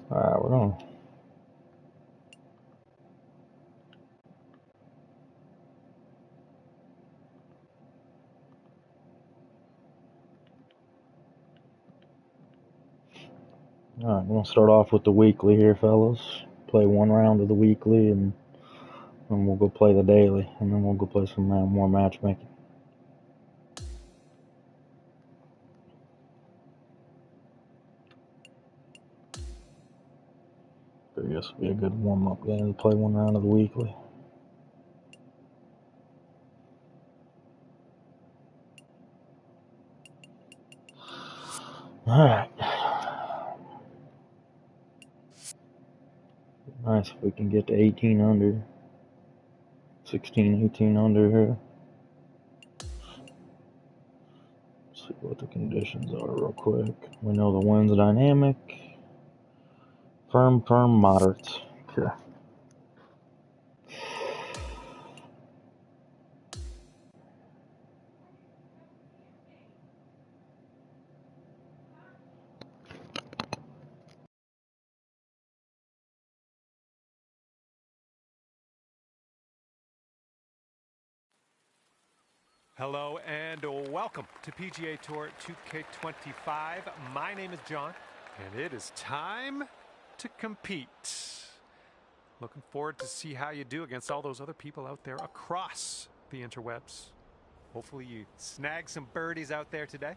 Alright, we're going. Alright, we're going to start off with the weekly here, fellas. Play one round of the weekly, and then we'll go play the daily, and then we'll go play some more matchmaking. I guess it'll be a good warm-up game to play one round of the weekly. Alright. Nice if we can get to 18 under. 16, 18 under here. See what the conditions are real quick. We know the wind's dynamic. Firm, moderate. Okay. Hello and welcome to PGA Tour 2K25. My name is John, and it is time to compete. Looking forward to see how you do against all those other people out there across the interwebs. Hopefully you snag some birdies out there today.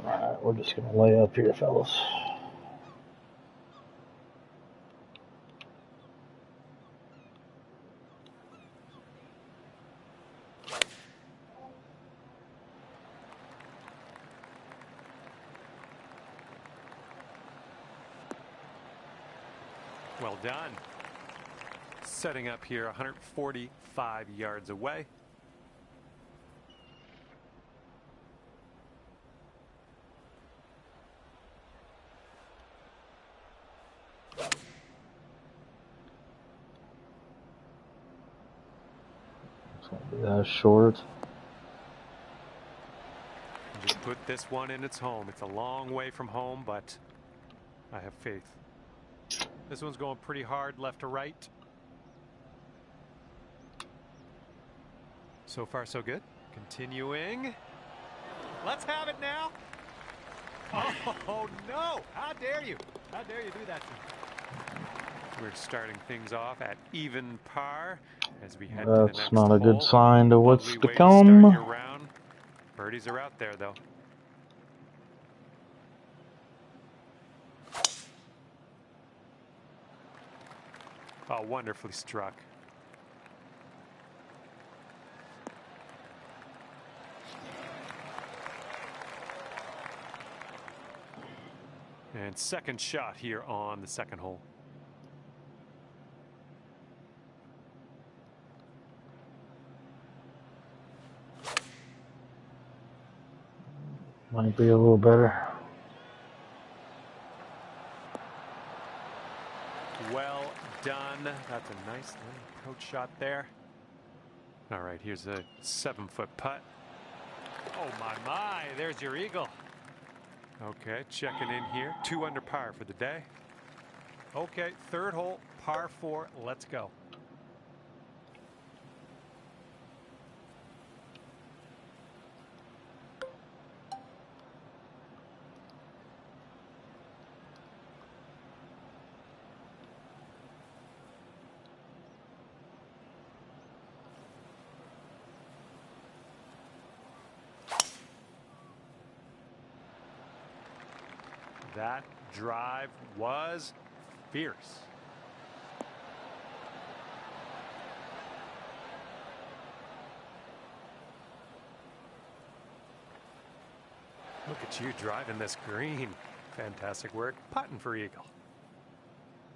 Alright, we're just going to lay up here, fellas. Well done. Setting up here 145 yards away. That's short. Just put this one in its home. It's a long way from home, but I have faith. This one's going pretty hard left to right. So far, so good. Continuing. Let's have it now. Oh, no. How dare you? How dare you do that to me? We're starting things off at even par as we head to the next That's not a hole. good sign to what's Lovely to way come. To start your round. Birdies are out there, though. Oh, wonderfully struck. And second shot here on the second hole. Might be a little better. Well done. That's a nice little approach shot there. All right, here's a 7-foot putt. Oh, my. There's your eagle. Okay, checking in here. 2 under par for the day. Okay, third hole, par 4. Let's go. That drive was fierce. Look at you driving this green. Fantastic work. Putting for eagle.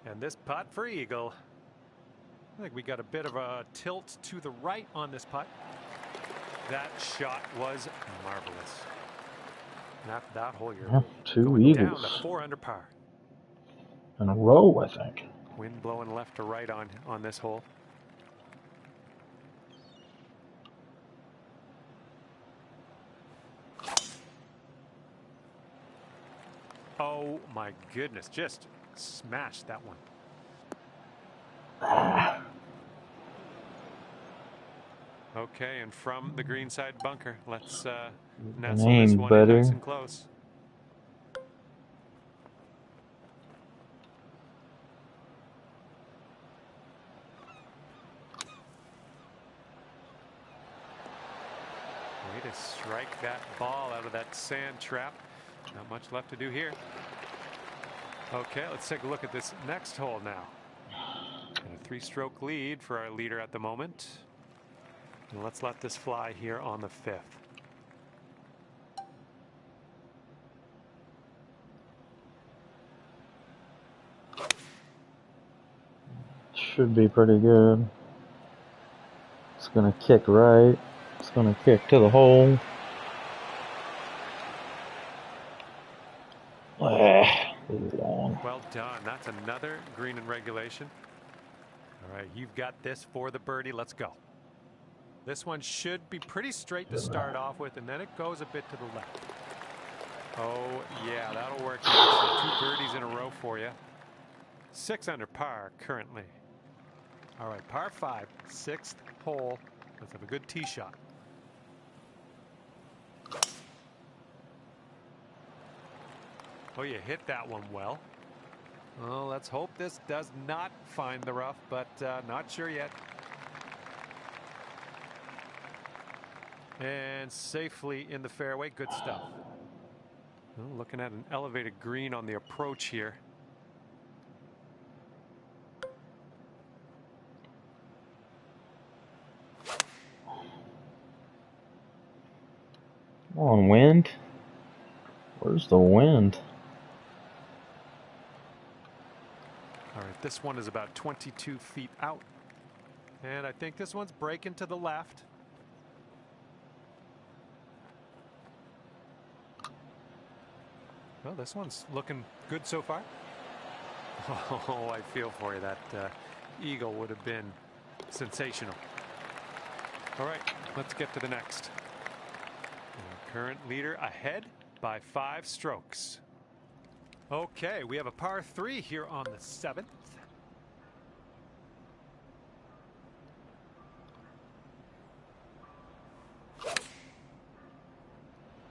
And this putt for eagle. I think we got a bit of a tilt to the right on this putt. That shot was marvelous. After that hole, you're 2 going eagles down to 4 under par. in a row, I think. Wind blowing left to right on this hole. Oh my goodness, just smashed that one. Okay, and from the green side bunker, let's nestle this one in nice and close. Way to strike that ball out of that sand trap. Not much left to do here. Okay, let's take a look at this next hole now. And a 3-stroke lead for our leader at the moment. And let's let this fly here on the 5th. Should be pretty good. It's gonna kick right. It's gonna kick to the hole. Long. Well done. That's another green in regulation. All right, you've got this for the birdie. Let's go. This one should be pretty straight to start off with, and then it goes a bit to the left. Oh, yeah, that'll work. 2 birdies in a row for you. 6 under par currently. All right, par 5, 6th hole. Let's have a good tee shot. Oh, you hit that one well. Well, let's hope this does not find the rough, but not sure yet. And safely in the fairway. Good stuff. Well, looking at an elevated green on the approach here. Come on, wind. Where's the wind? All right, this one is about 22 feet out. And I think this one's breaking to the left. Well, this one's looking good so far. Oh, I feel for you. That eagle would have been sensational. All right, let's get to the next. Our current leader ahead by 5 strokes. Okay, we have a par 3 here on the 7th.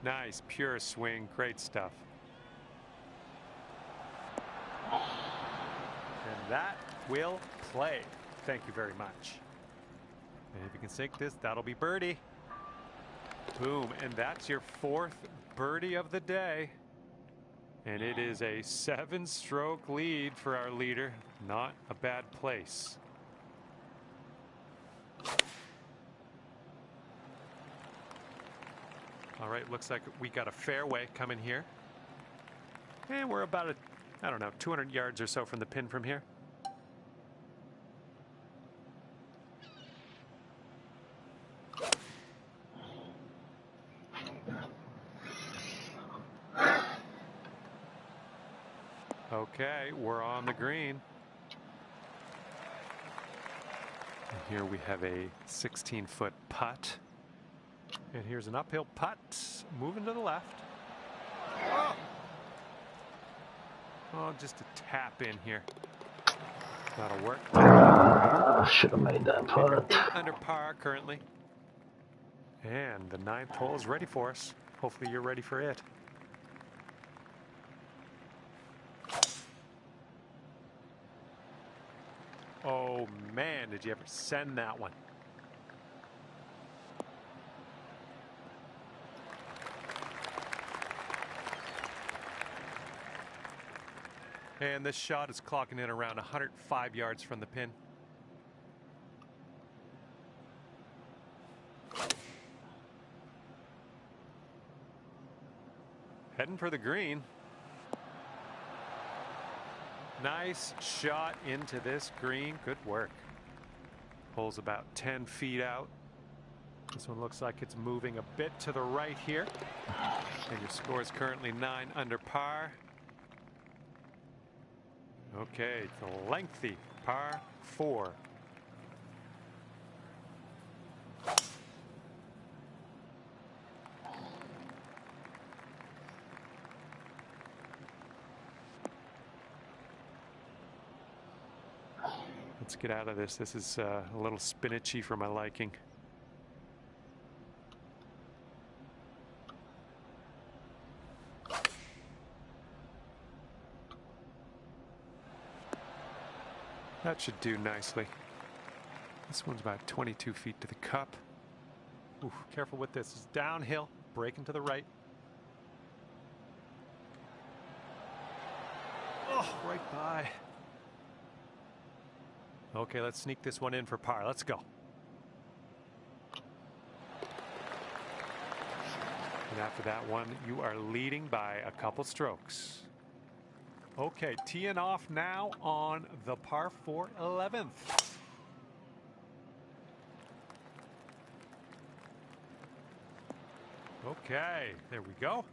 Nice, pure swing, great stuff. And that will play. Thank you very much. And if you can sink this, that'll be birdie. Boom, and that's your 4th birdie of the day. And it is a 7-stroke lead for our leader. Not a bad place. All right, looks like we got a fairway coming here. And we're about, I don't know, 200 yards or so from the pin from here. Okay, we're on the green. And here we have a 16-foot putt. And here's an uphill putt, moving to the left. Oh, oh, just a tap in here. That'll work. Should have made that putt. Under par currently. And the 9th hole is ready for us. Hopefully you're ready for it. Oh man, did you ever send that one? And this shot is clocking in around 105 yards from the pin. Heading for the green. Nice shot into this green. Good work. Hole's about 10 feet out. This one looks like it's moving a bit to the right here. And your score is currently 9 under par. Okay, it's a lengthy par 4. Let's get out of this. This is a little spinachy for my liking. That should do nicely. This one's about 22 feet to the cup. Ooh, careful with this. It's downhill, breaking to the right. Oh, right by. Okay, let's sneak this one in for par. Let's go. And after that one, you are leading by a couple strokes. Okay, teeing off now on the par 4 11th. Okay, there we go.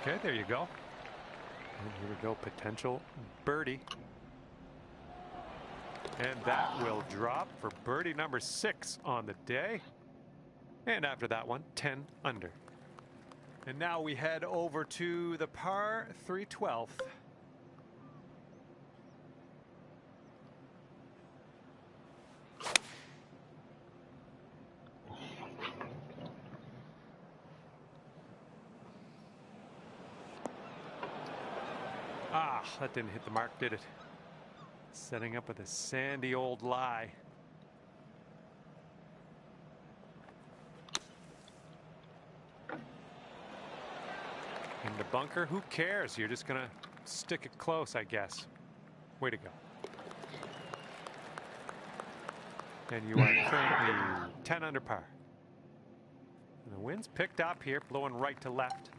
Okay, there you go. And here we go, potential birdie. And that will drop for birdie number 6 on the day. And after that one, 10 under. And now we head over to the par 3 12th. Ah, that didn't hit the mark, did it? Setting up with a sandy old lie. In the bunker, who cares? You're just gonna stick it close, I guess. Way to go. And you are currently 10 under par. And the wind's picked up here, blowing right to left.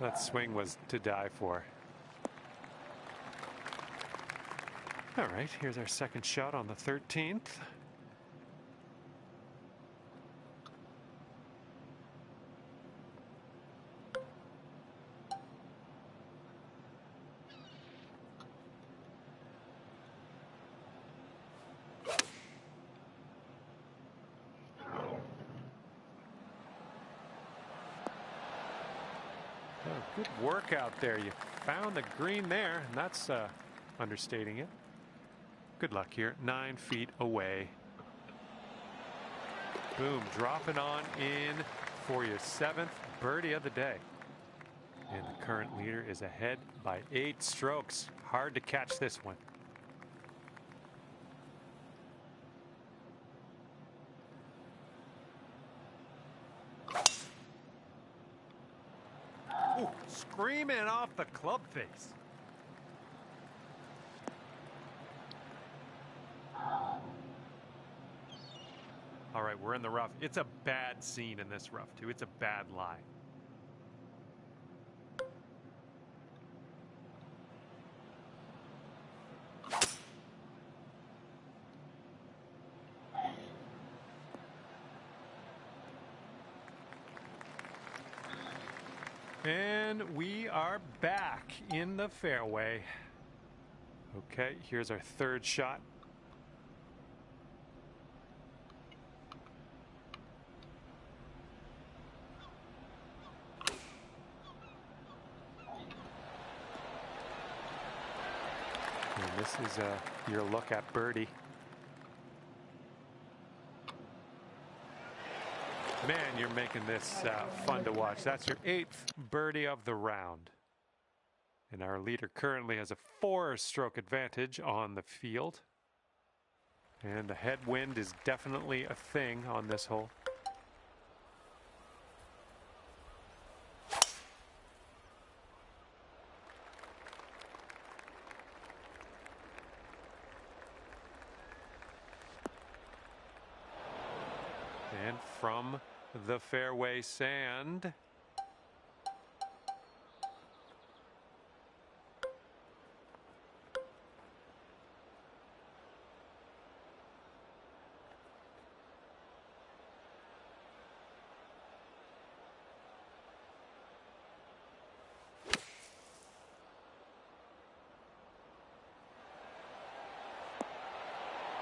That swing was to die for. All right, here's our second shot on the 13th. Oh, good work out there. You found the green there, and that's understating it. Good luck here. 9 feet away. Boom, drop it on in for your 7th birdie of the day. And the current leader is ahead by 8 strokes. Hard to catch this one. Ooh, screaming off the club face. All right, we're in the rough. It's a bad scene in this rough, too. It's a bad lie. And we are back in the fairway. Okay, here's our third shot. And this is your look at birdie. Man, you're making this fun to watch. That's your 8th birdie of the round. And our leader currently has a 4-stroke advantage on the field. And the headwind is definitely a thing on this hole. And from the fairway sand.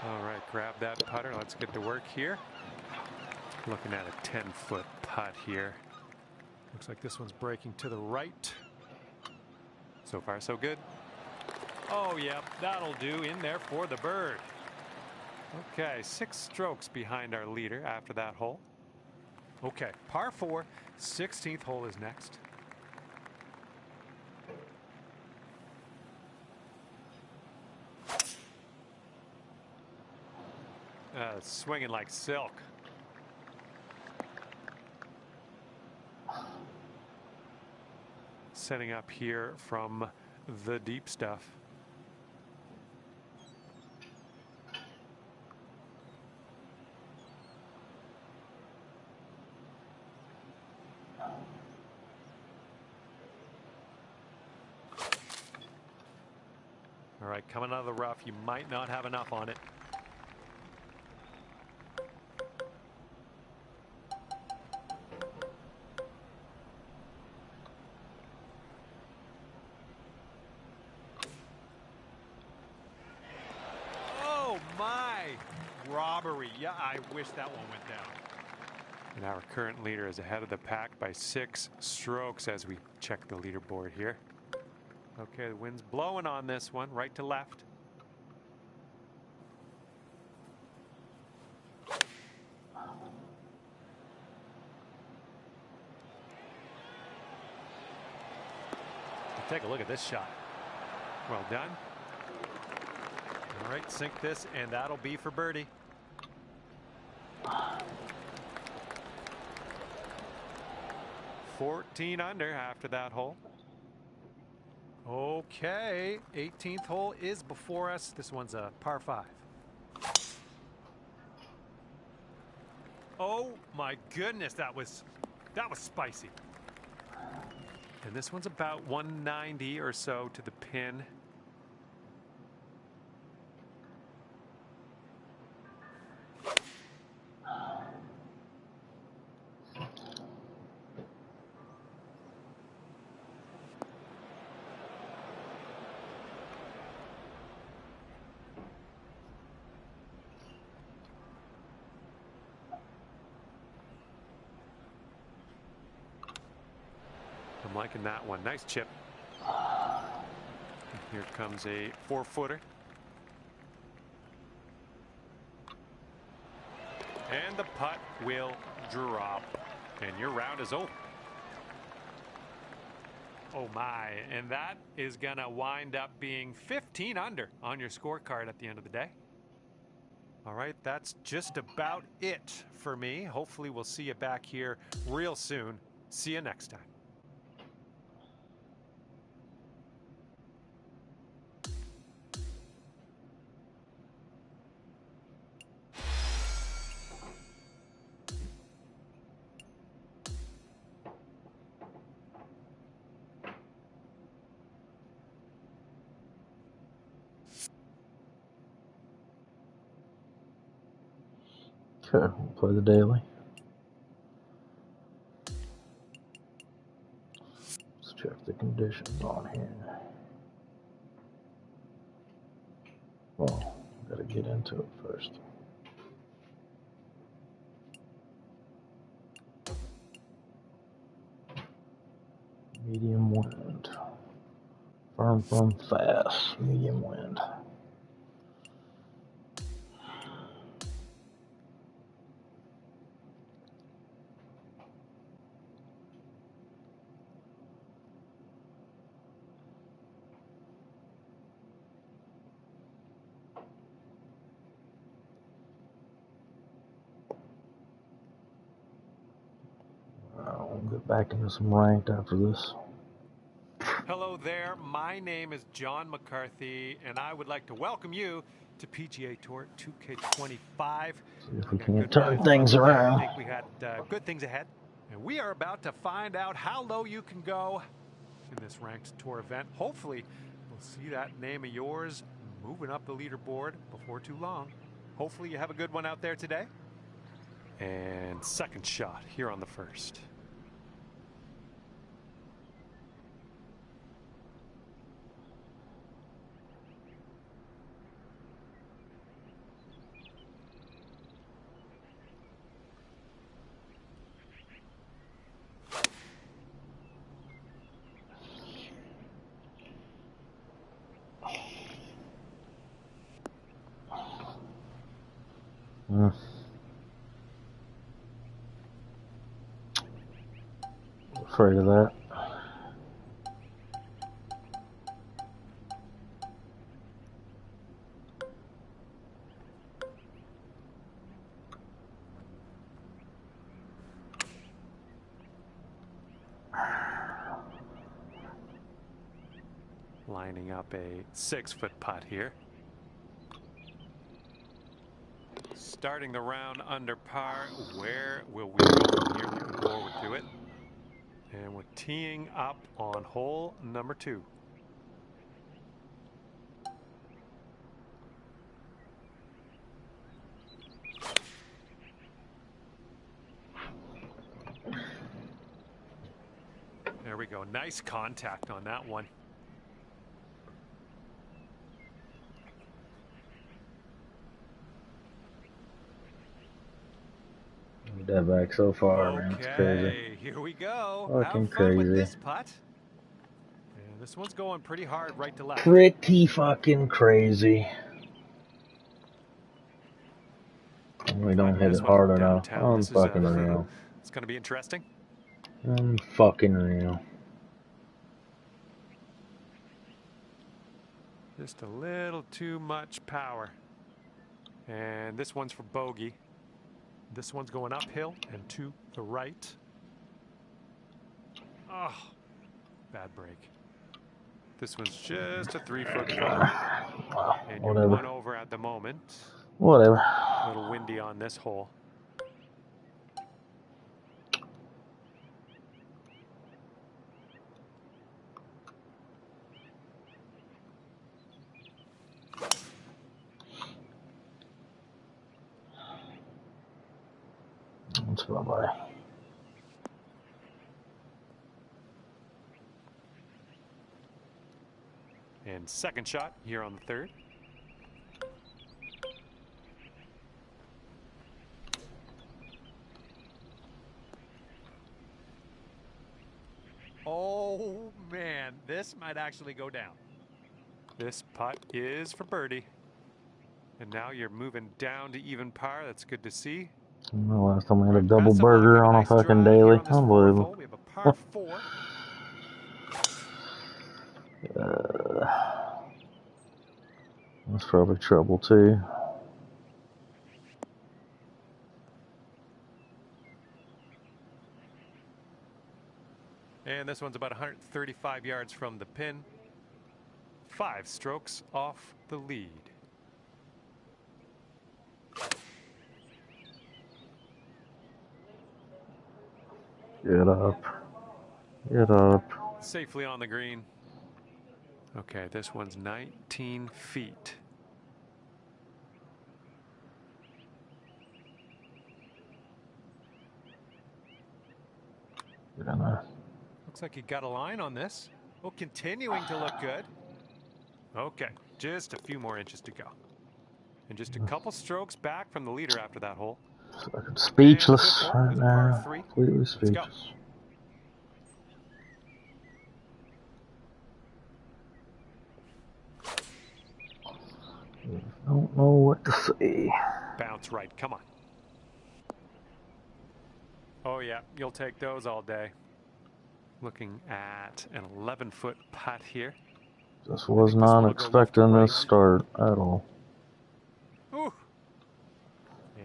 All right, grab that putter. Let's get to work here. Looking at a 10-foot putt here. Looks like this one's breaking to the right. So far, so good. Oh, yep, that'll do. In there for the bird. Okay, 6 strokes behind our leader after that hole. Okay, par 4, 16th hole is next. Swinging like silk. Setting up here from the deep stuff. All right, coming out of the rough, you might not have enough on it. Robbery. Yeah, I wish that one went down. And our current leader is ahead of the pack by 6 strokes as we check the leaderboard here. Okay, the wind's blowing on this one, right to left. Take a look at this shot. Well done. All right, sink this, and that'll be for birdie. $14 under after that hole. Okay, 18th hole is before us. This one's a par 5. Oh my goodness, that was spicy. And this one's about 190 or so to the pin. I'm liking that one. Nice chip. Here comes a 4-footer. And the putt will drop. And your round is over. Oh my, and that is gonna wind up being 15 under on your scorecard at the end of the day. All right, that's just about it for me. Hopefully we'll see you back here real soon. See you next time. Okay, we'll play the daily. Let's check the conditions on here. Well, gotta get into it first. Medium wind. Firm from fast. Medium wind. We'll get back into some ranked after this. Hello there, my name is John McCarthy, and I would like to welcome you to PGA Tour 2K25. See if we can turn things around. I think we had good things ahead. And we are about to find out how low you can go in this ranked tour event. Hopefully, we'll see that name of yours moving up the leaderboard before too long. Hopefully you have a good one out there today. And second shot here on the first. Afraid of that. Lining up a 6-foot putt here. Starting the round under par. Where will we go from here? Looking forward to it. And we're teeing up on hole number 2. There we go. Nice contact on that one. That back so far, man. It's crazy. Here we go. Fucking Have fun with crazy. this putt. And this one's going pretty hard right to left. Pretty fucking crazy. We don't hit it hard enough. I'm fucking real. It's going to be interesting. I'm fucking real. Just a little too much power. And this one's for bogey. This one's going uphill and to the right. Oh, bad break. This one's just a 3-foot putt. And you're one over at the moment. Whatever. A little windy on this hole. That's bye-bye. And second shot here on the third. Oh man, this might actually go down. This putt is for birdie. And now you're moving down to even par. That's good to see. The last time we had a double burger on a fucking daily. Unbelievable. We have a par 4. That's probably trouble too. And this one's about 135 yards from the pin. 5 strokes off the lead. Get up. Get up. Safely on the green. Okay, this one's 19 feet. Get in there. Looks like you got a line on this. Oh, continuing to look good. Okay, just a few more inches to go. And just a couple strokes back from the leader after that hole. Fucking speechless right now. Completely speechless. Don't know what to say. Bounce right, come on. Oh yeah, you'll take those all day. Looking at an 11-foot putt here. Just was not expecting this start at all. Ooh.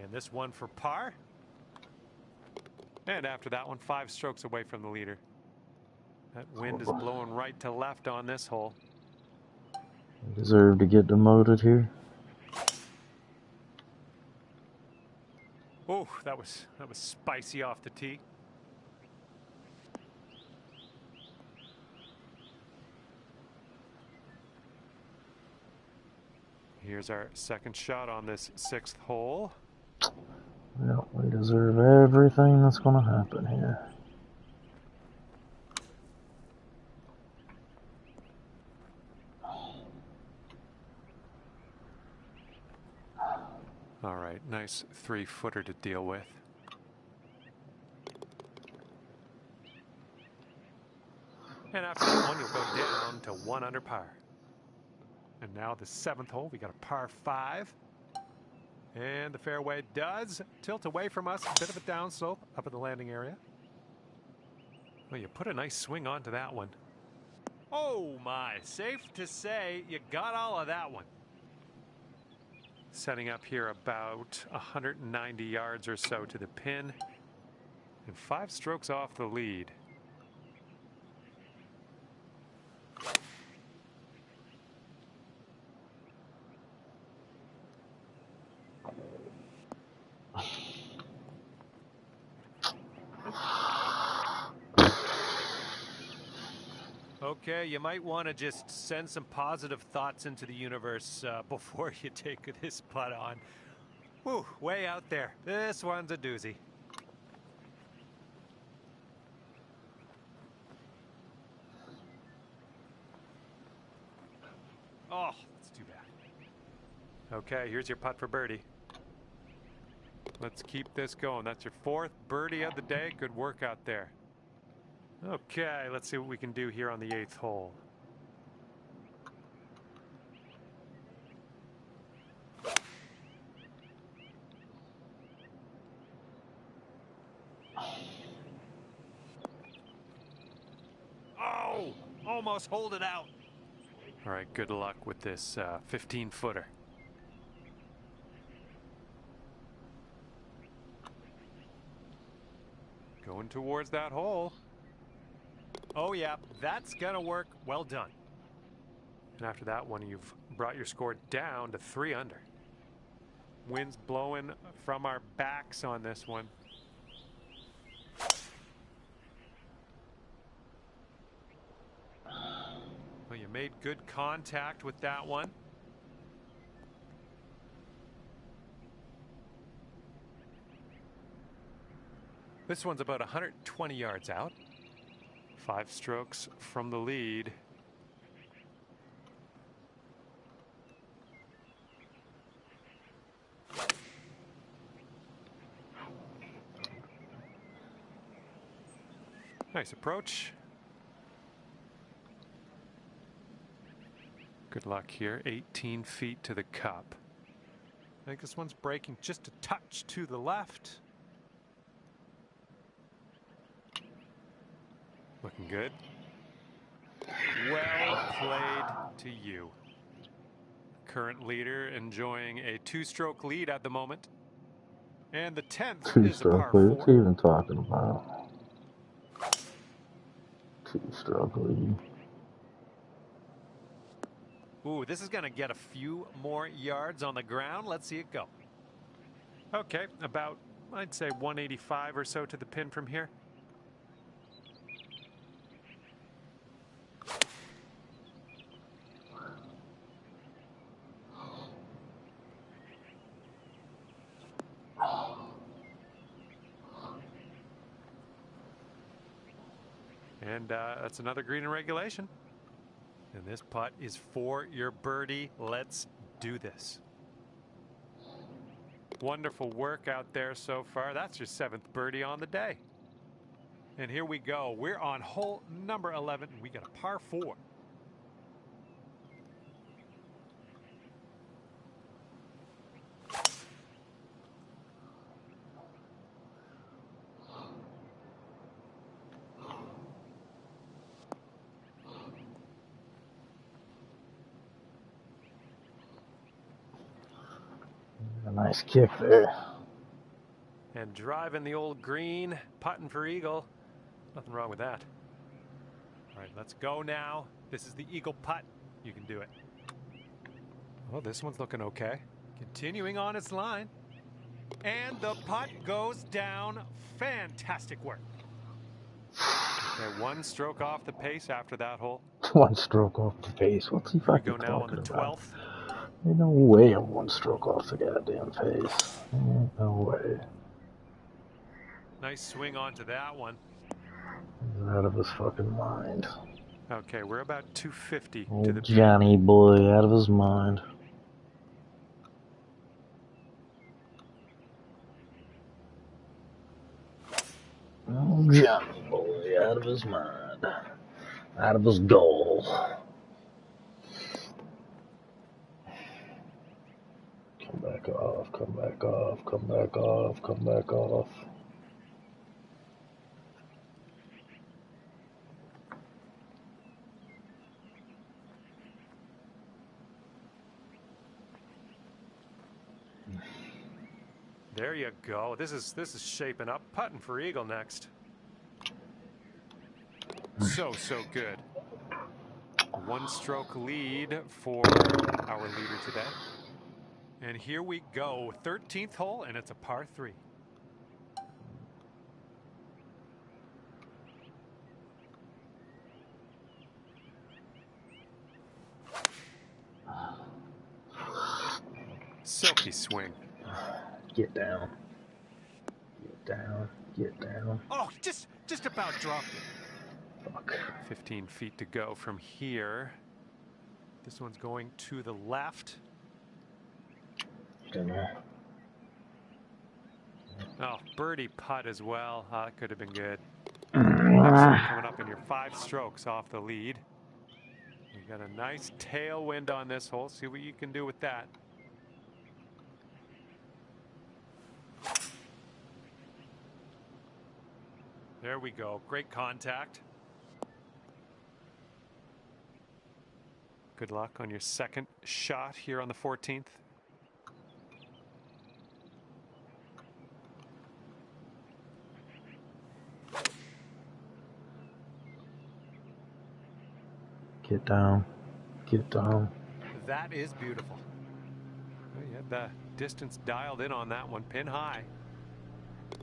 And this one for par. And after that one, 5 strokes away from the leader. That wind is blowing right to left on this hole. Deserve to get demoted here. Oh, that was spicy off the tee. Here's our second shot on this 6th hole. Well, we deserve everything that's going to happen here. All right, nice 3-footer to deal with. And after that one, you'll go down to 1 under par. And now the 7th hole, we got a par 5. And the fairway does tilt away from us. A bit of a downslope up at the landing area. Well, you put a nice swing onto that one. Oh my, safe to say you got all of that one. Setting up here about 190 yards or so to the pin. And 5 strokes off the lead. Okay, you might want to just send some positive thoughts into the universe before you take this putt on. Whew, way out there. This one's a doozy. Oh, that's too bad. Okay, here's your putt for birdie. Let's keep this going. That's your 4th birdie of the day. Good work out there. Okay, let's see what we can do here on the 8th hole. Oh, almost hold it out. All right, good luck with this 15-footer. Going towards that hole. Oh yeah, that's gonna work. Well done. And after that one, you've brought your score down to 3 under. Wind's blowing from our backs on this one. Well, you made good contact with that one. This one's about 120 yards out. 5 strokes from the lead. Nice approach. Good luck here. 18 feet to the cup. I think this one's breaking just a touch to the left. Looking good. Well played to you. Current leader enjoying a 2-stroke lead at the moment. And the 10th is a par 4. What's he even talking about? 2-stroke lead. Ooh, this is going to get a few more yards on the ground. Let's see it go. Okay, about, I'd say 185 or so to the pin from here. And that's another green in regulation. And this putt is for your birdie. Let's do this. Wonderful work out there so far. That's your 7th birdie on the day. And here we go. We're on hole number 11, and we got a par 4. A nice kick there. And driving the old green, putting for eagle. Nothing wrong with that. All right, let's go now. This is the eagle putt. You can do it. Oh, this one's looking okay. Continuing on its line. And the putt goes down. Fantastic work. Okay, 1 stroke off the pace after that hole. 1 stroke off the pace. What's he Here we fucking go now on the talking about? 12th. Ain't no way I'm 1 stroke off the goddamn pace. Ain't no way. Nice swing onto that one. He's out of his fucking mind. Okay, we're about 250 Old to the Johnny boy, out of his mind. Old Johnny boy, out of his mind. Out of his goal. Come back off, come back off, come back off, come back off. There you go. This is shaping up. Putting for eagle next. So good. 1 stroke lead for our leader today. And here we go. 13th hole, and it's a par 3. Silky swing. Get down. Get down. Get down. Oh, just about dropped it. Fuck. 15 feet to go from here. This one's going to the left. Oh, birdie putt as well. That could have been good. Excellent, coming up in your 5 strokes off the lead. You got a nice tailwind on this hole. See what you can do with that. There we go. Great contact. Good luck on your 2nd shot here on the 14th. Get down. Get down. That is beautiful. You had the distance dialed in on that one. Pin high.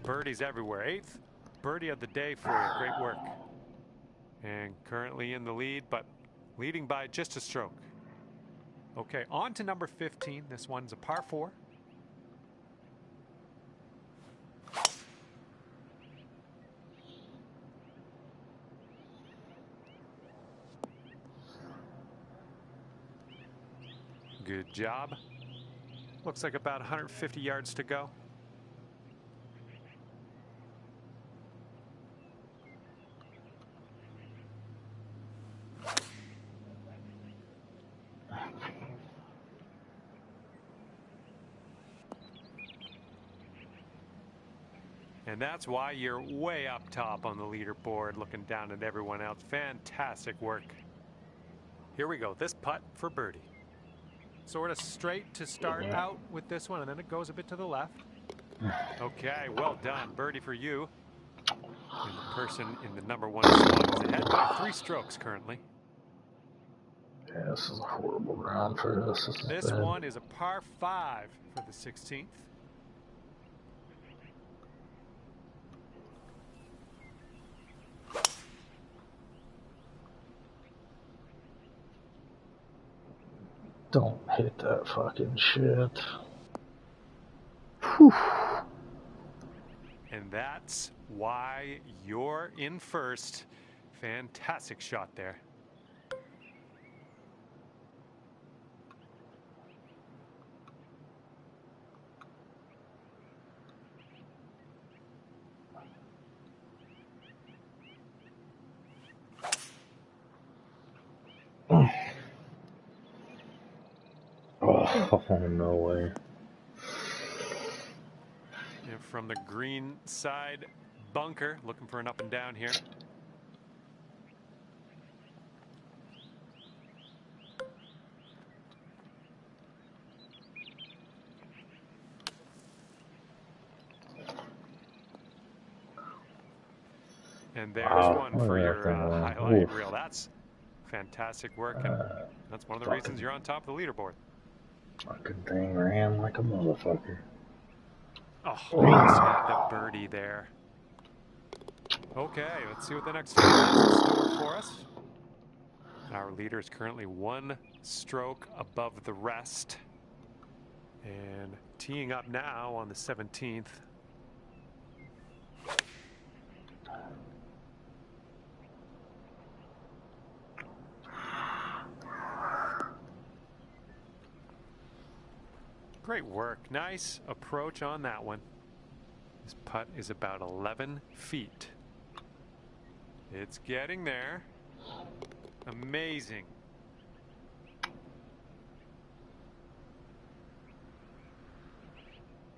Birdies everywhere. 8th birdie of the day for you. Great work. And currently in the lead, but leading by just a stroke. Okay, on to number 15. This one's a par 4. Good job. Looks like about 150 yards to go. And that's why you're way up top on the leaderboard, looking down at everyone else. Fantastic work. Here we go. This putt for birdie. Sort of straight to start out with this one, and then it goes a bit to the left. Okay, well done. Birdie for you. And the person in the number 1 spot is ahead by 3 strokes currently. Yeah, this is a horrible round for us. This one is a par 5 for the 16th. Don't hit that fucking shit. Whew. And that's why you're in first. Fantastic shot there. Oh, no way. And from the green side bunker, looking for an up and down here. And there's one for your highlight reel. That's fantastic work, and that's one of the reasons you're on top of the leaderboard. Fucking thing ran like a motherfucker. Oh, almost had the birdie there. Okay, let's see what the next hole has in store for us. Our leader is currently 1 stroke above the rest. And teeing up now on the 17th. Great work. Nice approach on that one. This putt is about 11 feet. It's getting there. Amazing.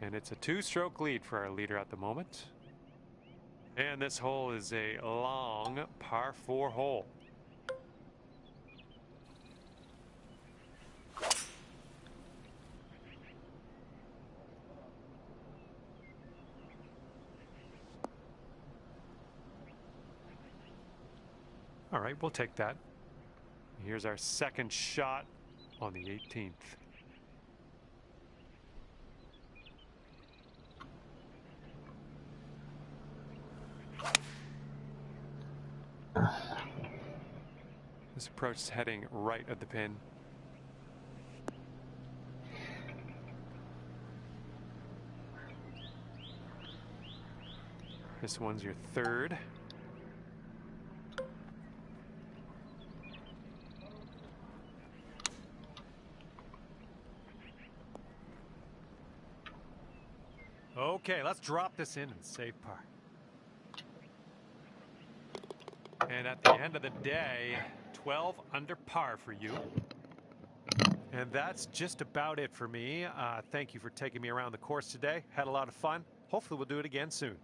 And it's a 2-stroke lead for our leader at the moment. And this hole is a long par 4 hole. All right, we'll take that. Here's our second shot on the 18th. This approach is heading right at the pin. This one's your third. Okay, let's drop this in and save par. And at the end of the day, 12 under par for you. And that's just about it for me. Thank you for taking me around the course today. Had a lot of fun. Hopefully we'll do it again soon.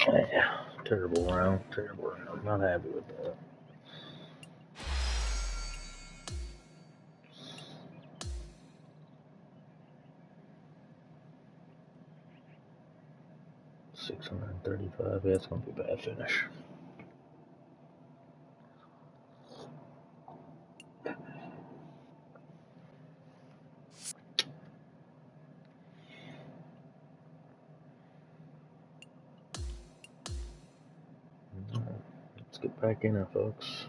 Yeah, terrible round. Not happy with that. $635. Yeah, it's gonna be a bad finish. Let's get back in it, folks.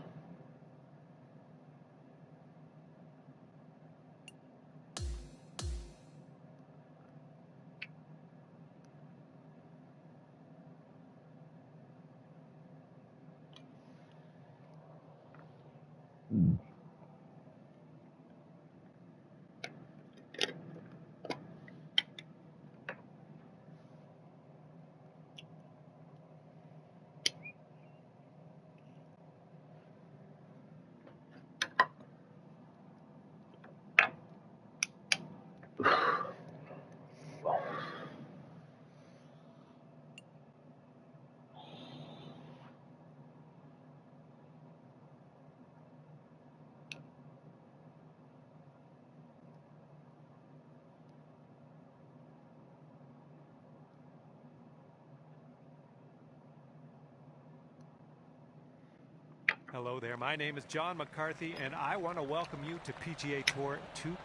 Hello there, my name is John McCarthy, and I want to welcome you to PGA Tour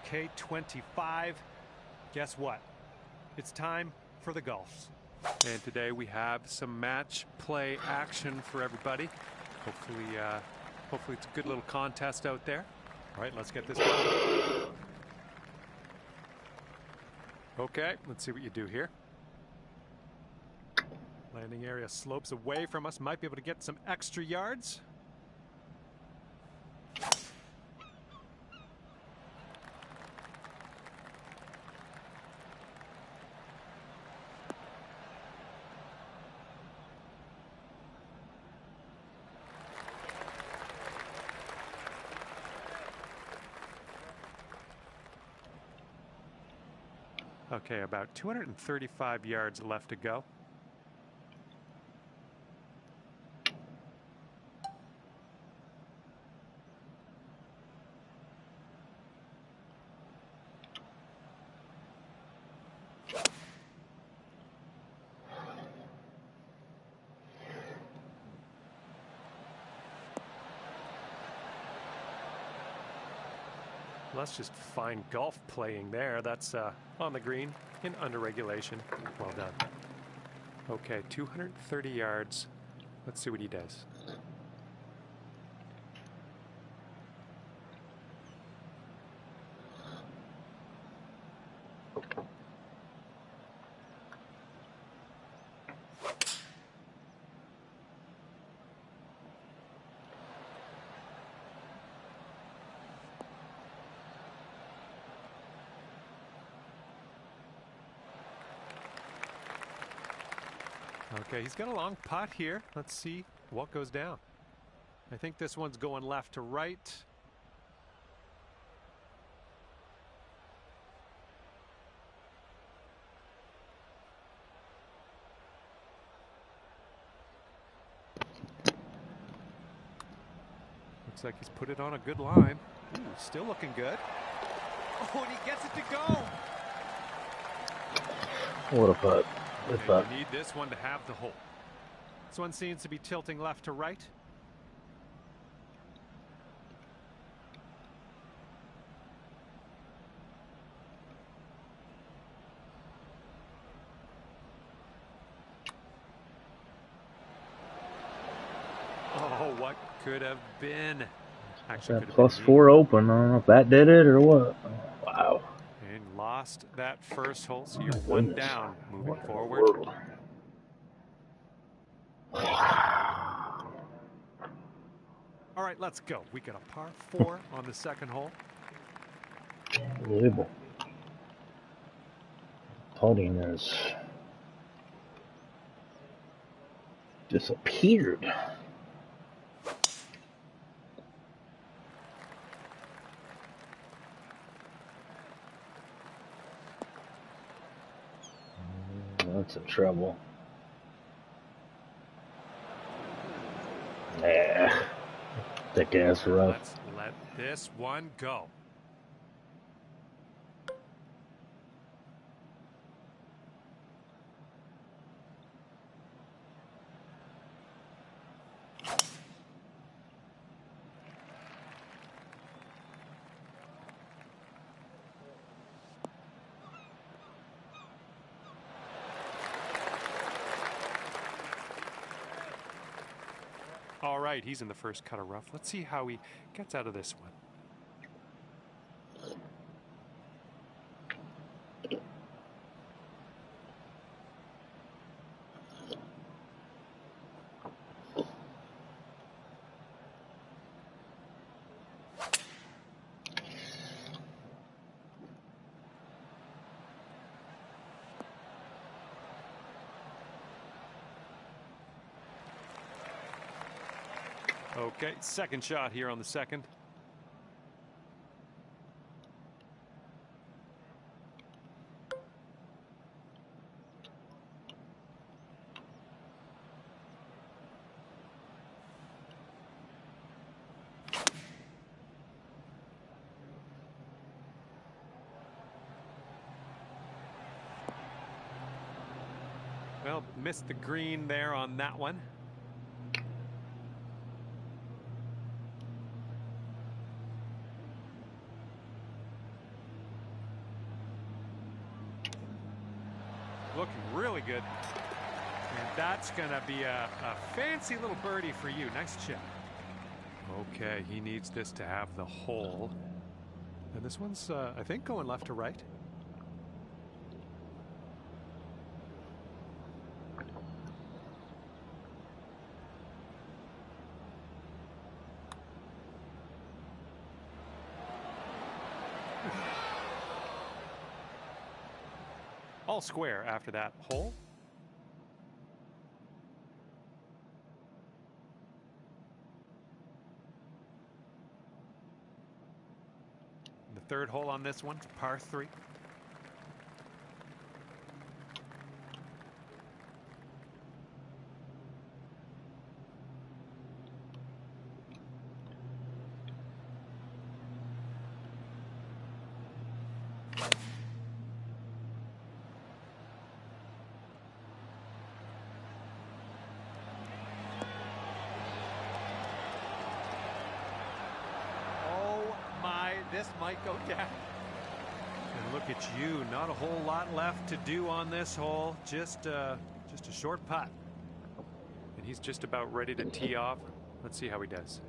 2K25. Guess what? It's time for the golfs. And today we have some match play action for everybody. Hopefully it's a good little contest out there. All right, let's get this going. Okay, let's see what you do here. Landing area slopes away from us. Might be able to get some extra yards. Okay, about 235 yards left to go. Let's just find golf playing there. That's on the green in under regulation. Well done. Okay, 230 yards. Let's see what he does. Okay, he's got a long putt here. Let's see what goes down. I think this one's going left to right. Looks like he's put it on a good line. Ooh, still looking good. Oh, and he gets it to go. What a putt. Good putt. You need this one to have the hole. This one seems to be tilting left to right. Oh, what could have been? Actually, That +4 open. I don't know if that did it or what. Wow. And lost that first hole, so you're one down moving forward. All right, let's go. We got a par 4 on the second hole. Unbelievable. Putting has disappeared. That's in trouble. Yeah. Thick ass rough. Let's let this one go. All right, he's in the first cut of rough. Let's see how he gets out of this one. Okay, second shot here on the second. Well, missed the green there on that one. looking really good. And that's going to be a fancy little birdie for you. Nice chip. Okay, he needs this to have the hole. And this one's, I think, going left to right. All square after that hole. The third hole on this one, par 3. This might go down. And look at you, not a whole lot left to do on this hole. Just a short putt. And he's just about ready to tee off. Let's see how he does.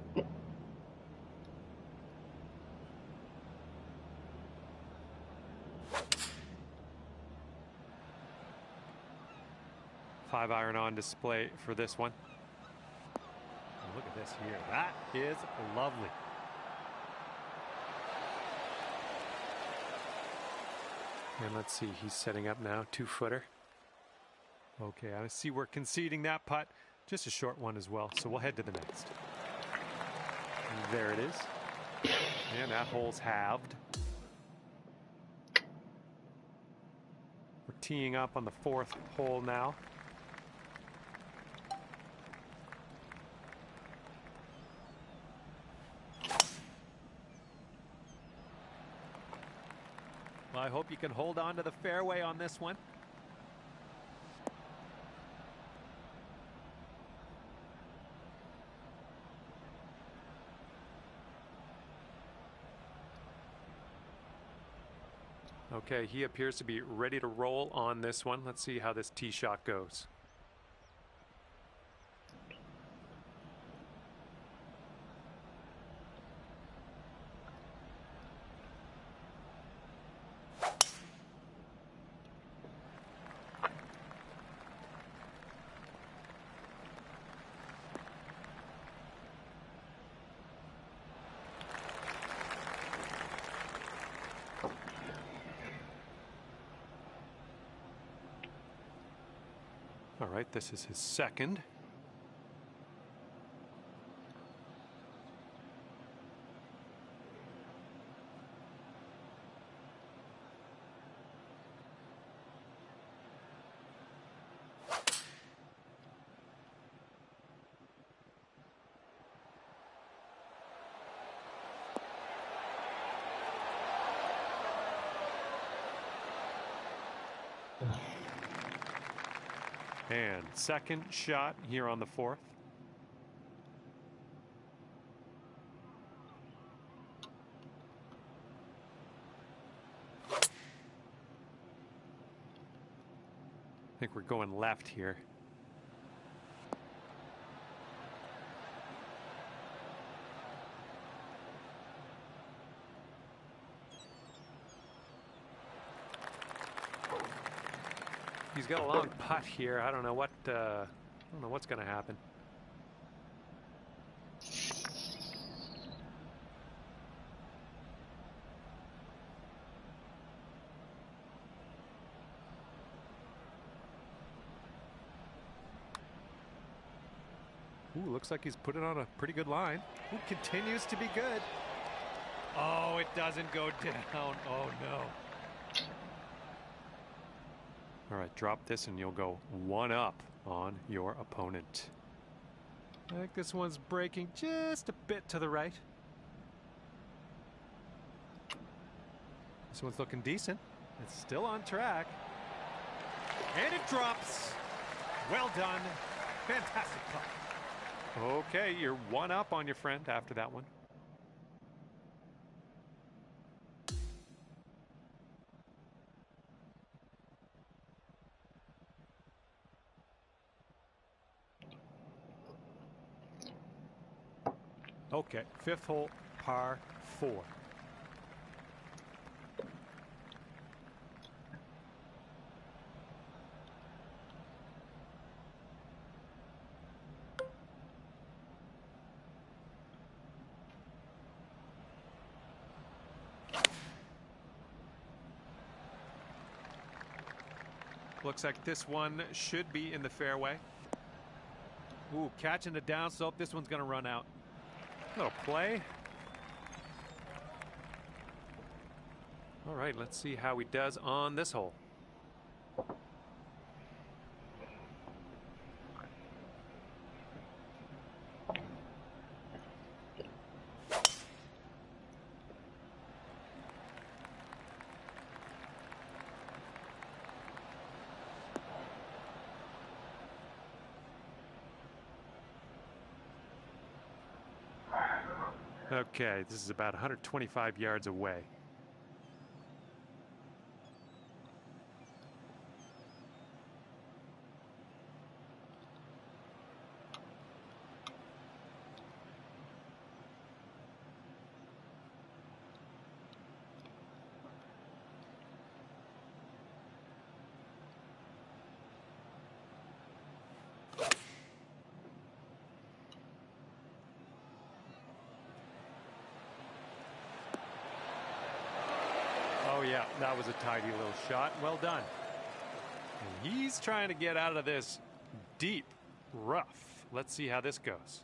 Five iron on display for this one. And look at this here. That is lovely. And let's see, he's setting up now, 2-footer. Okay, I see we're conceding that putt. Just a short one as well, so we'll head to the next. And there it is. And that hole's halved. We're teeing up on the 4th hole now. Well, I hope you can hold on to the fairway on this one. Okay, he appears to be ready to roll on this one. Let's see how this tee shot goes. All right, this is his second. And second shot here on the 4th. I think we're going left here. He's got a long putt here. I don't know what's going to happen. Ooh, looks like he's put it on a pretty good line. Ooh, continues to be good. Oh, it doesn't go down. Oh, no. All right, drop this and you'll go 1 up on your opponent. I think this one's breaking just a bit to the right. This one's looking decent. It's still on track. And it drops. Well done. Fantastic putt. Okay, you're 1 up on your friend after that one. Okay, fifth hole, par 4. Looks like this one should be in the fairway. Ooh, catching the downslope. This one's going to run out. Little play. All right, let's see how he does on this hole. Okay, this is about 125 yards away. Oh yeah, that was a tidy little shot. Well done. And he's trying to get out of this deep rough. Let's see how this goes.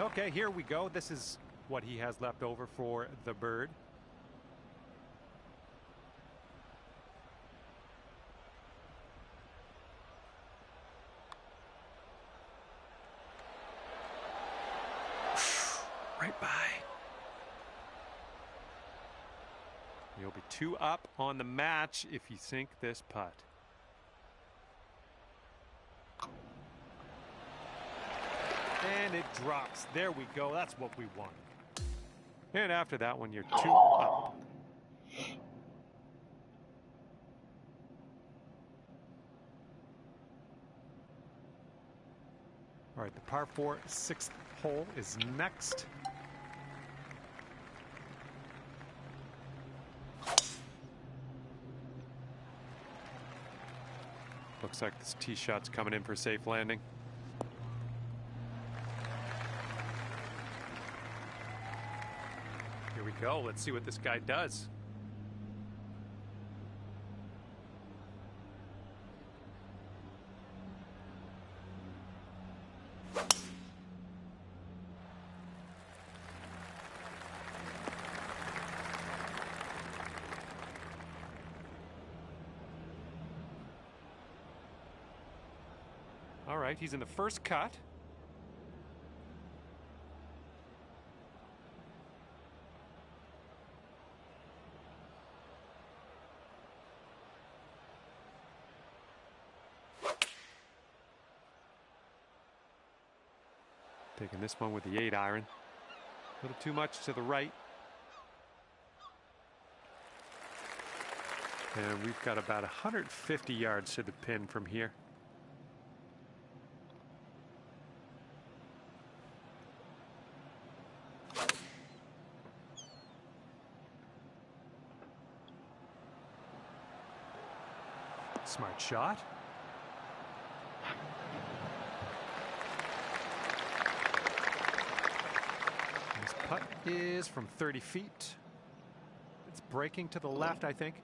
Okay, here we go. This is what he has left over for the bird. Right by. You'll be 2 up on the match if you sink this putt. And it drops. There we go. That's what we want. And after that one, you're 2 up. All right, the par 4 6th hole is next. Looks like this tee shot's coming in for a safe landing. Here we go. Let's see what this guy does. All right, he's in the first cut. Taking this one with the 8-iron. A little too much to the right. And we've got about 150 yards to the pin from here. Smart shot. This putt is from 30 feet. It's breaking to the left, I think.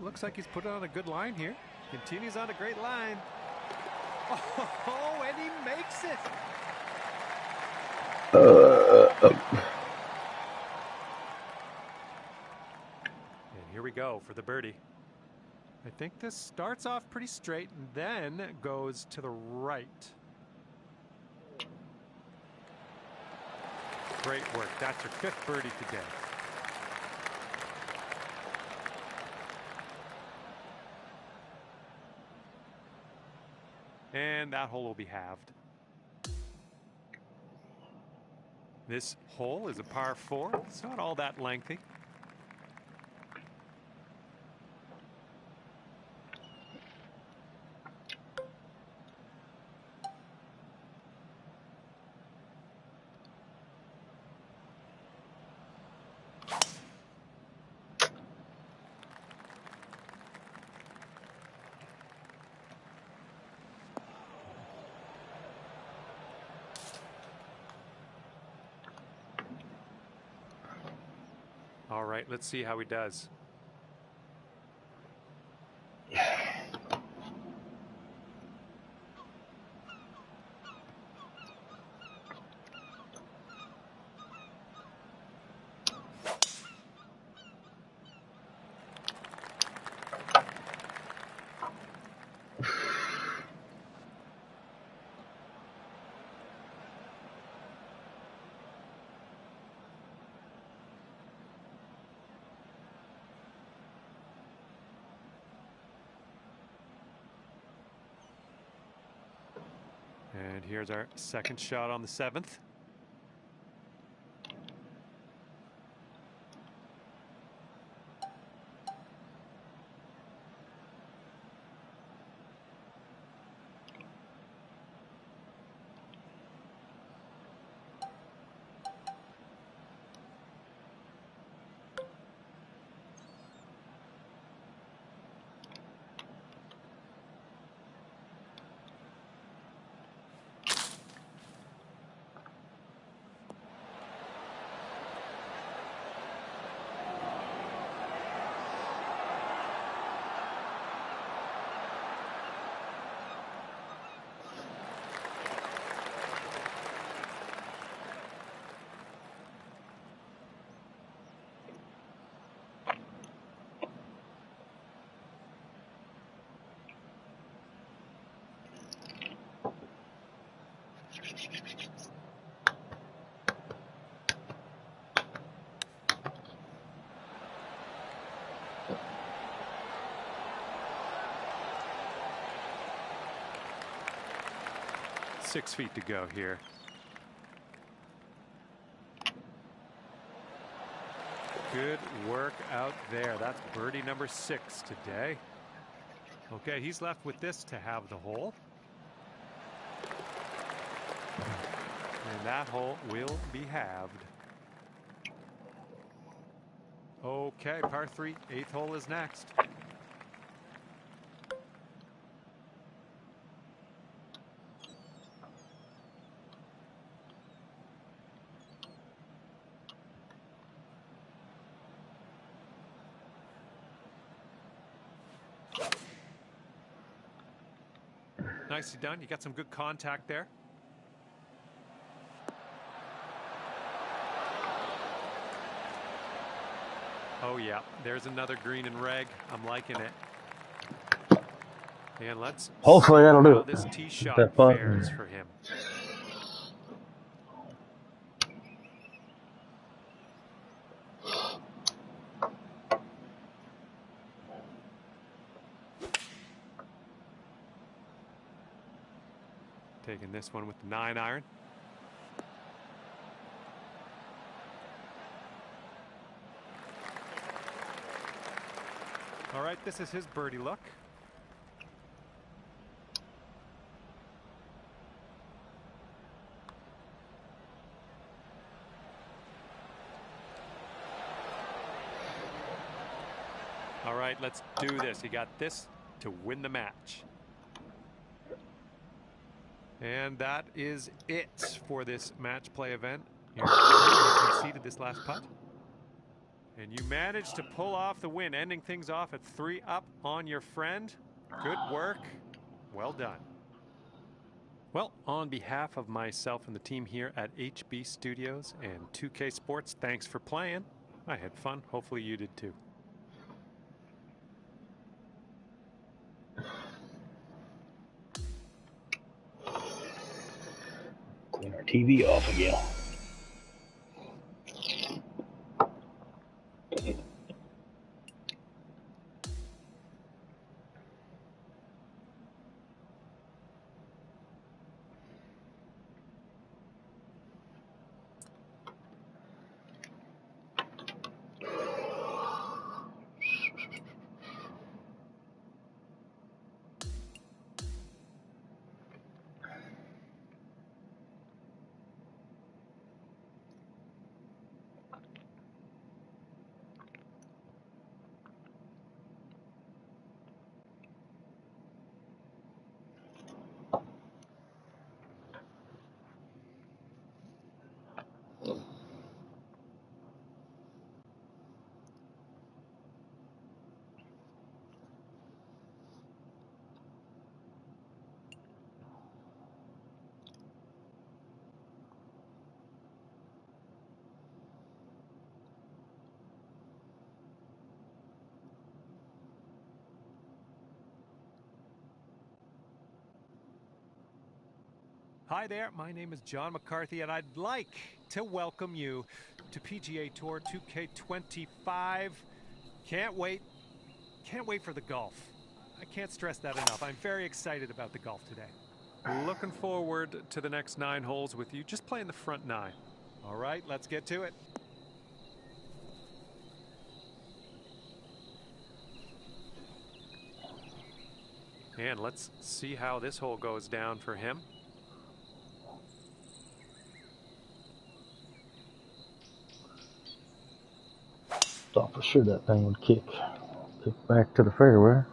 looks like he's put on a good line here. Continues on a great line. Oh, and he makes it. And here we go for the birdie. I think this starts off pretty straight and then goes to the right. Great work. That's your 5th birdie today. And that hole will be halved. This hole is a par 4. It's not all that lengthy. All right, let's see how he does. And here's our second shot on the 7th. Six feet to go here. Good work out there. That's birdie number 6 today. Okay, he's left with this to have the hole. And that hole will be halved. Okay, par 3, 8th hole is next. Nicely done. You got some good contact there. Oh yeah, there's another green and reg. I'm liking it. And let's hopefully that'll do how it. this tee shot That putt. fares for him. Taking this one with the 9-iron. All right, this is his birdie look. All right, let's do this. He got this to win the match. And that is it for this match play event. He's conceded this last putt. And you managed to pull off the win, ending things off at 3 up on your friend. Good work. Well done. Well, on behalf of myself and the team here at HB Studios and 2K Sports, thanks for playing. I had fun. Hopefully you did too. Clean our TV off again. Hi there, my name is John McCarthy, and I'd like to welcome you to PGA Tour 2K25. Can't wait for the golf. I can't stress that enough. I'm very excited about the golf today. Looking forward to the next 9 holes with you, just playing the front 9. All right, let's get to it. And let's see how this hole goes down for him. Thought for sure that thing would kick back to the fairway.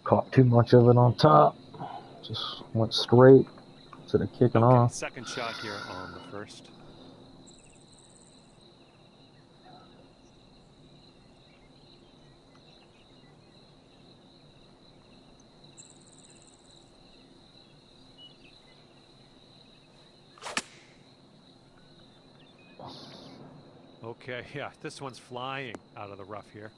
Caught too much of it on top. Just went straight instead of kicking off. Second shot here on the first. Okay, yeah, this one's flying out of the rough here.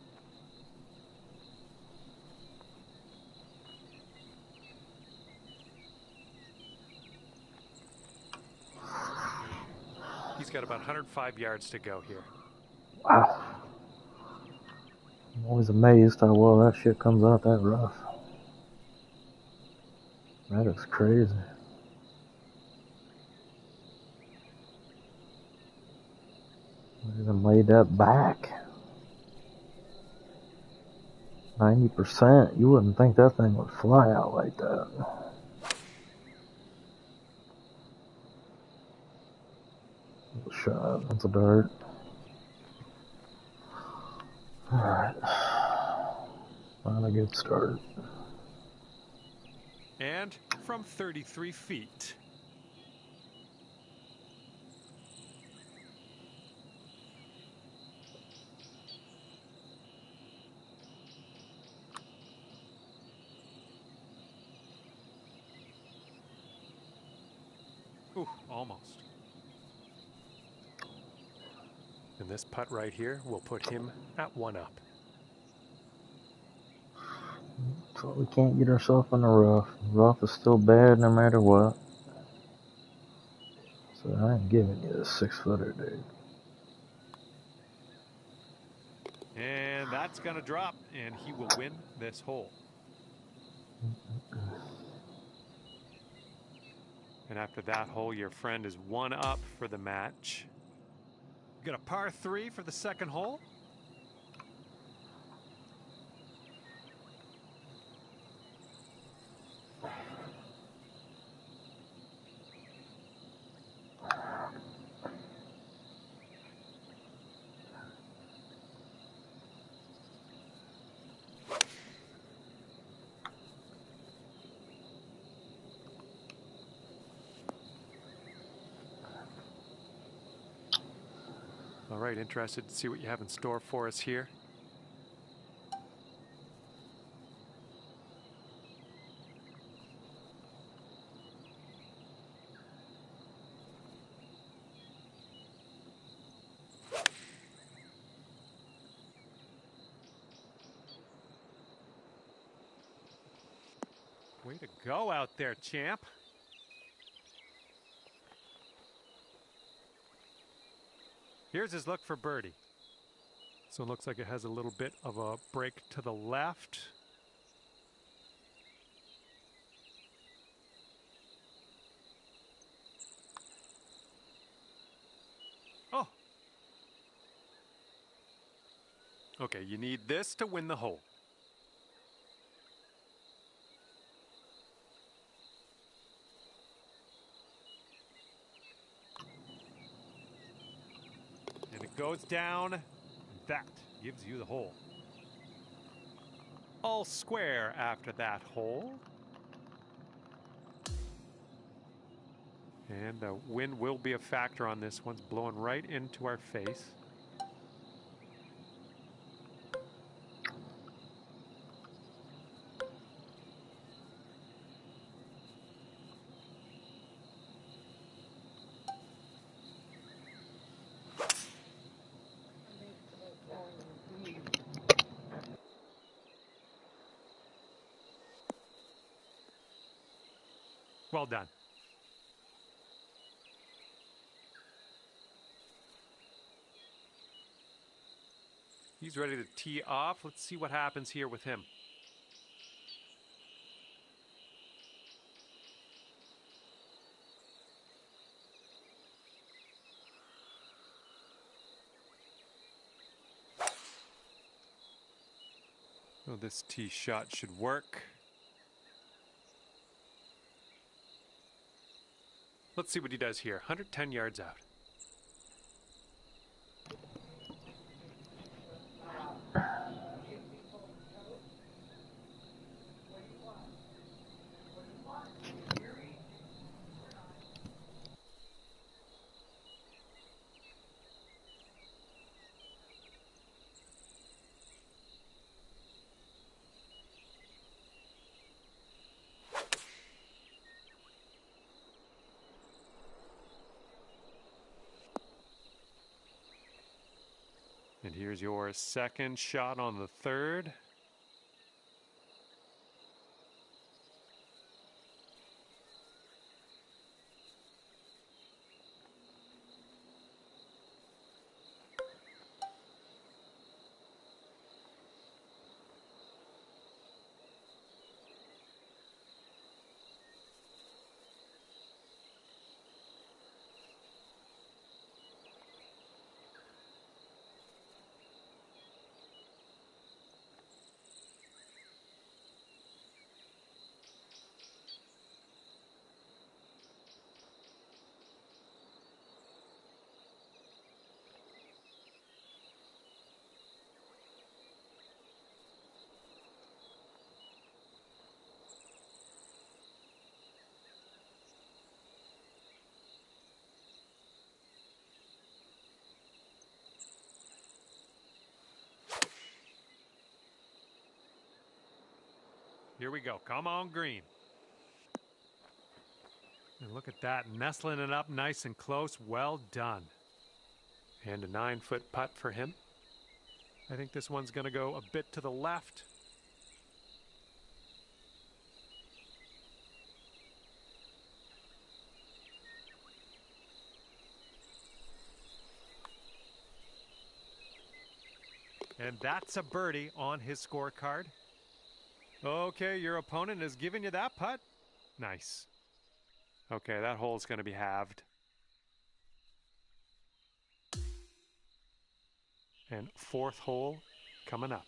He's got about 105 yards to go here. Wow. I'm always amazed how well that shit comes out that rough. That is crazy. I even laid that back. 90%. You wouldn't think that thing would fly out like that. Good shot. That's a dart. Alright. Not a good start. And from 33 feet. Ooh, almost. And this putt right here will put him at 1 up. So we can't get ourselves in the rough. Rough is still bad no matter what. So I ain't giving you this 6-footer, dude. And that's going to drop, and he will win this hole. And after that hole, your friend is 1 up for the match. You got a par 3 for the second hole. All right, interested to see what you have in store for us here. Way to go out there, champ. Here's his look for birdie. So it looks like it has a little bit of a break to the left. Oh. Okay, you need this to win the hole. And it goes down, and that gives you the hole. All square after that hole. And wind will be a factor on this. One's blowing right into our face. Well done. He's ready to tee off. Let's see what happens here with him. Oh, this tee shot should work. Let's see what he does here. 110 yards out. And here's your second shot on the third. Here we go. Come on, green. And look at that, nestling it up nice and close. Well done. And a 9-foot putt for him. I think this one's going to go a bit to the left. And that's a birdie on his scorecard. Okay, your opponent is giving you that putt. Nice. Okay, that hole's going to be halved. And fourth hole coming up.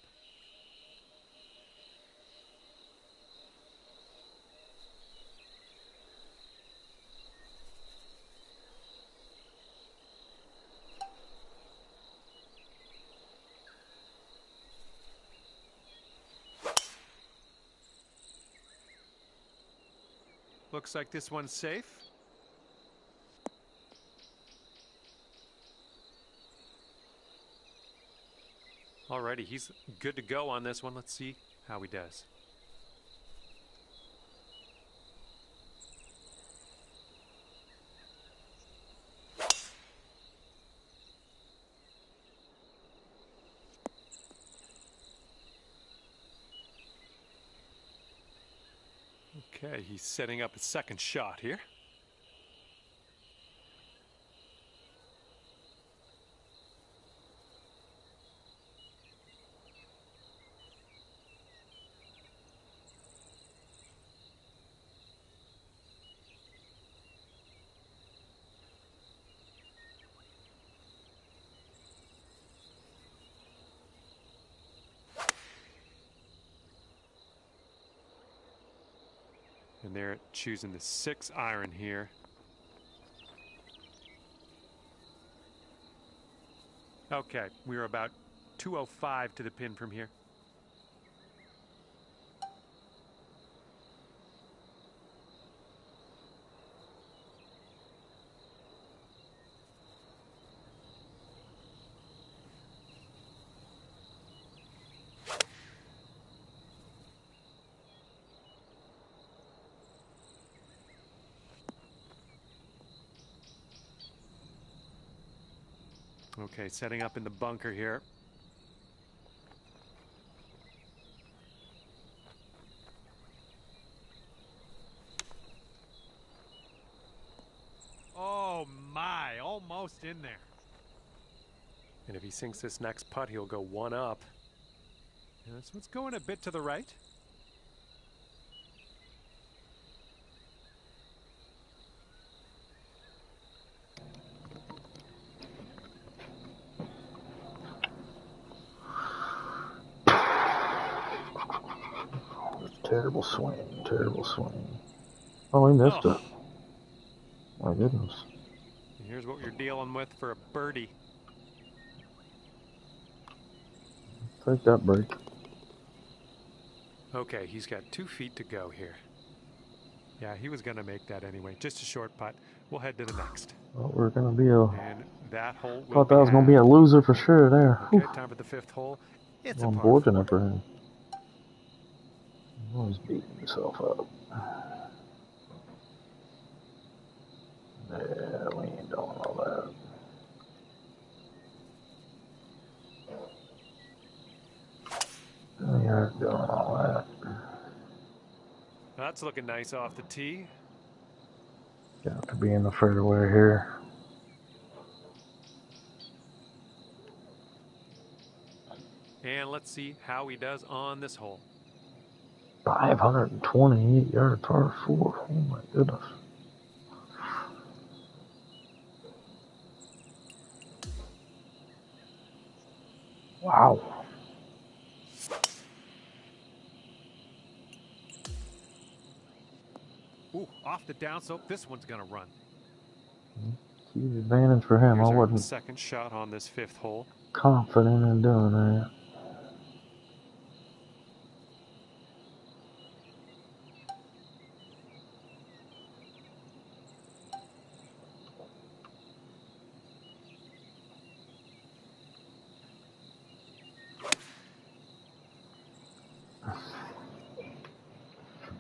Looks like this one's safe. Alrighty, he's good to go on this one. Let's see how he does. Okay, he's setting up his second shot here. And they're choosing the 6 iron here. Okay, we're about 205 to the pin from here. Okay, setting up in the bunker here. Oh my, almost in there. And if he sinks this next putt, he'll go 1 up. And so it's going a bit to the right. Terrible swing, terrible swing. Oh, he missed it. My goodness. And here's what you're dealing with for a birdie. Take that break. Okay, he's got 2 feet to go here. Yeah, he was going to make that anyway. Just a short putt. We'll head to the next. Well, we're going to be a... And that hole will Thought that was going to be a loser for sure there. Okay, time for the 5th hole. It's unfortunate for him. He's beating himself up. Yeah, we ain't doing all that. We aren't doing all that. That's looking nice off the tee. Got to be in the fairway here. And let's see how he does on this hole. 528 yard par 4. Oh my goodness. Wow. Ooh, off the downslope. This one's going to run. Huge advantage for him. Here's I wasn't second shot on this 5th hole. Confident in doing that.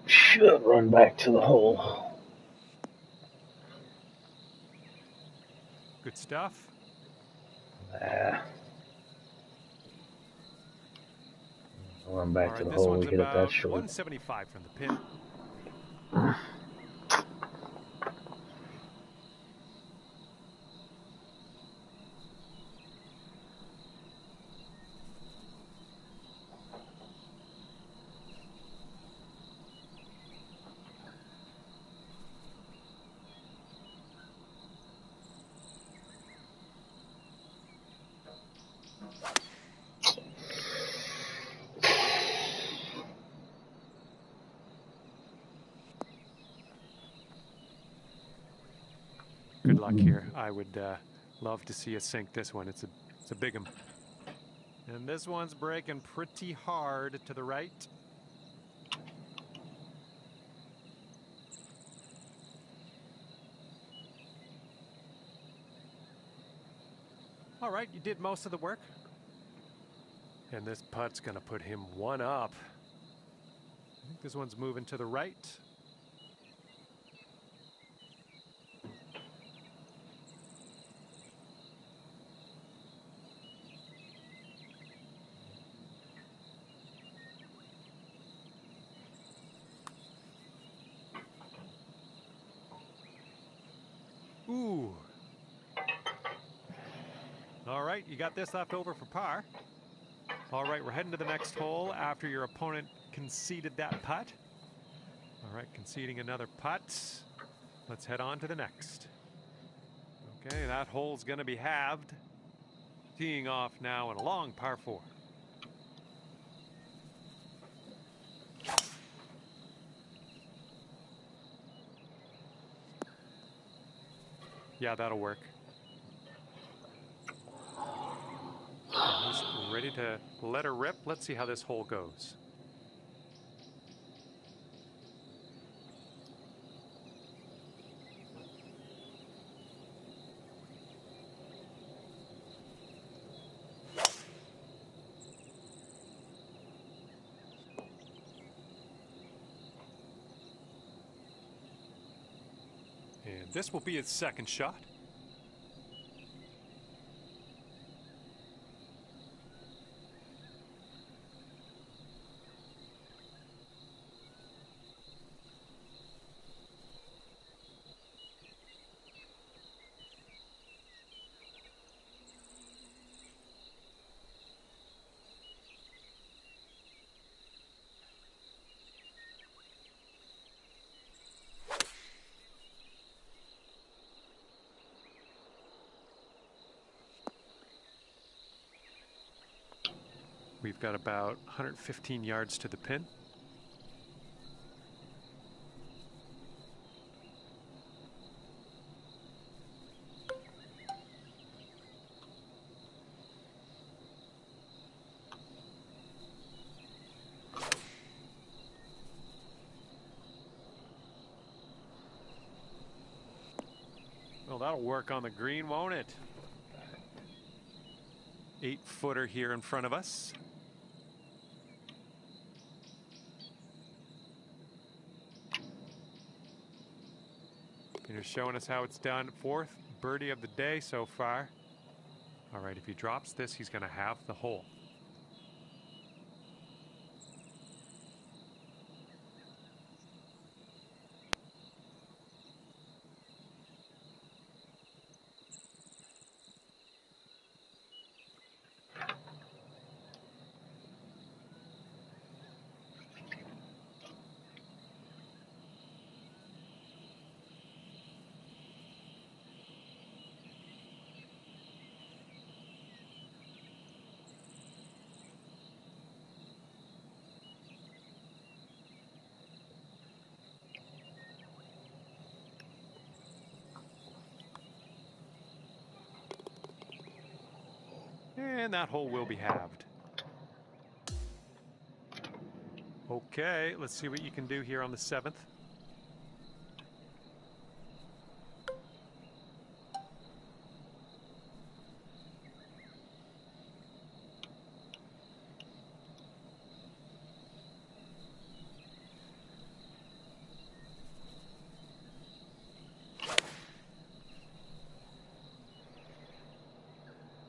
Should run back to the hole. Good stuff. Run back to the this hole. one's We hit it that short. 175 from the pin. Good luck here. I would love to see us sink this one. It's a big one. And this one's breaking pretty hard to the right. All right, you did most of the work. And this putt's going to put him one up. I think this one's moving to the right. Ooh. All right, you got this left over for par. All right, we're heading to the next hole after your opponent conceded that putt. All right, conceding another putt. Let's head on to the next. Okay, that hole's going to be halved. Teeing off now in a long par 4. Yeah, that'll work. He's ready to let her rip. Let's see how this hole goes. And this will be his second shot. We've got about 115 yards to the pin. Well, that'll work on the green, won't it? 8-footer here in front of us. And you're showing us how it's done. 4th birdie of the day so far. All right, if he drops this, he's going to have the hole. And that hole will be halved. Okay, let's see what you can do here on the 7th.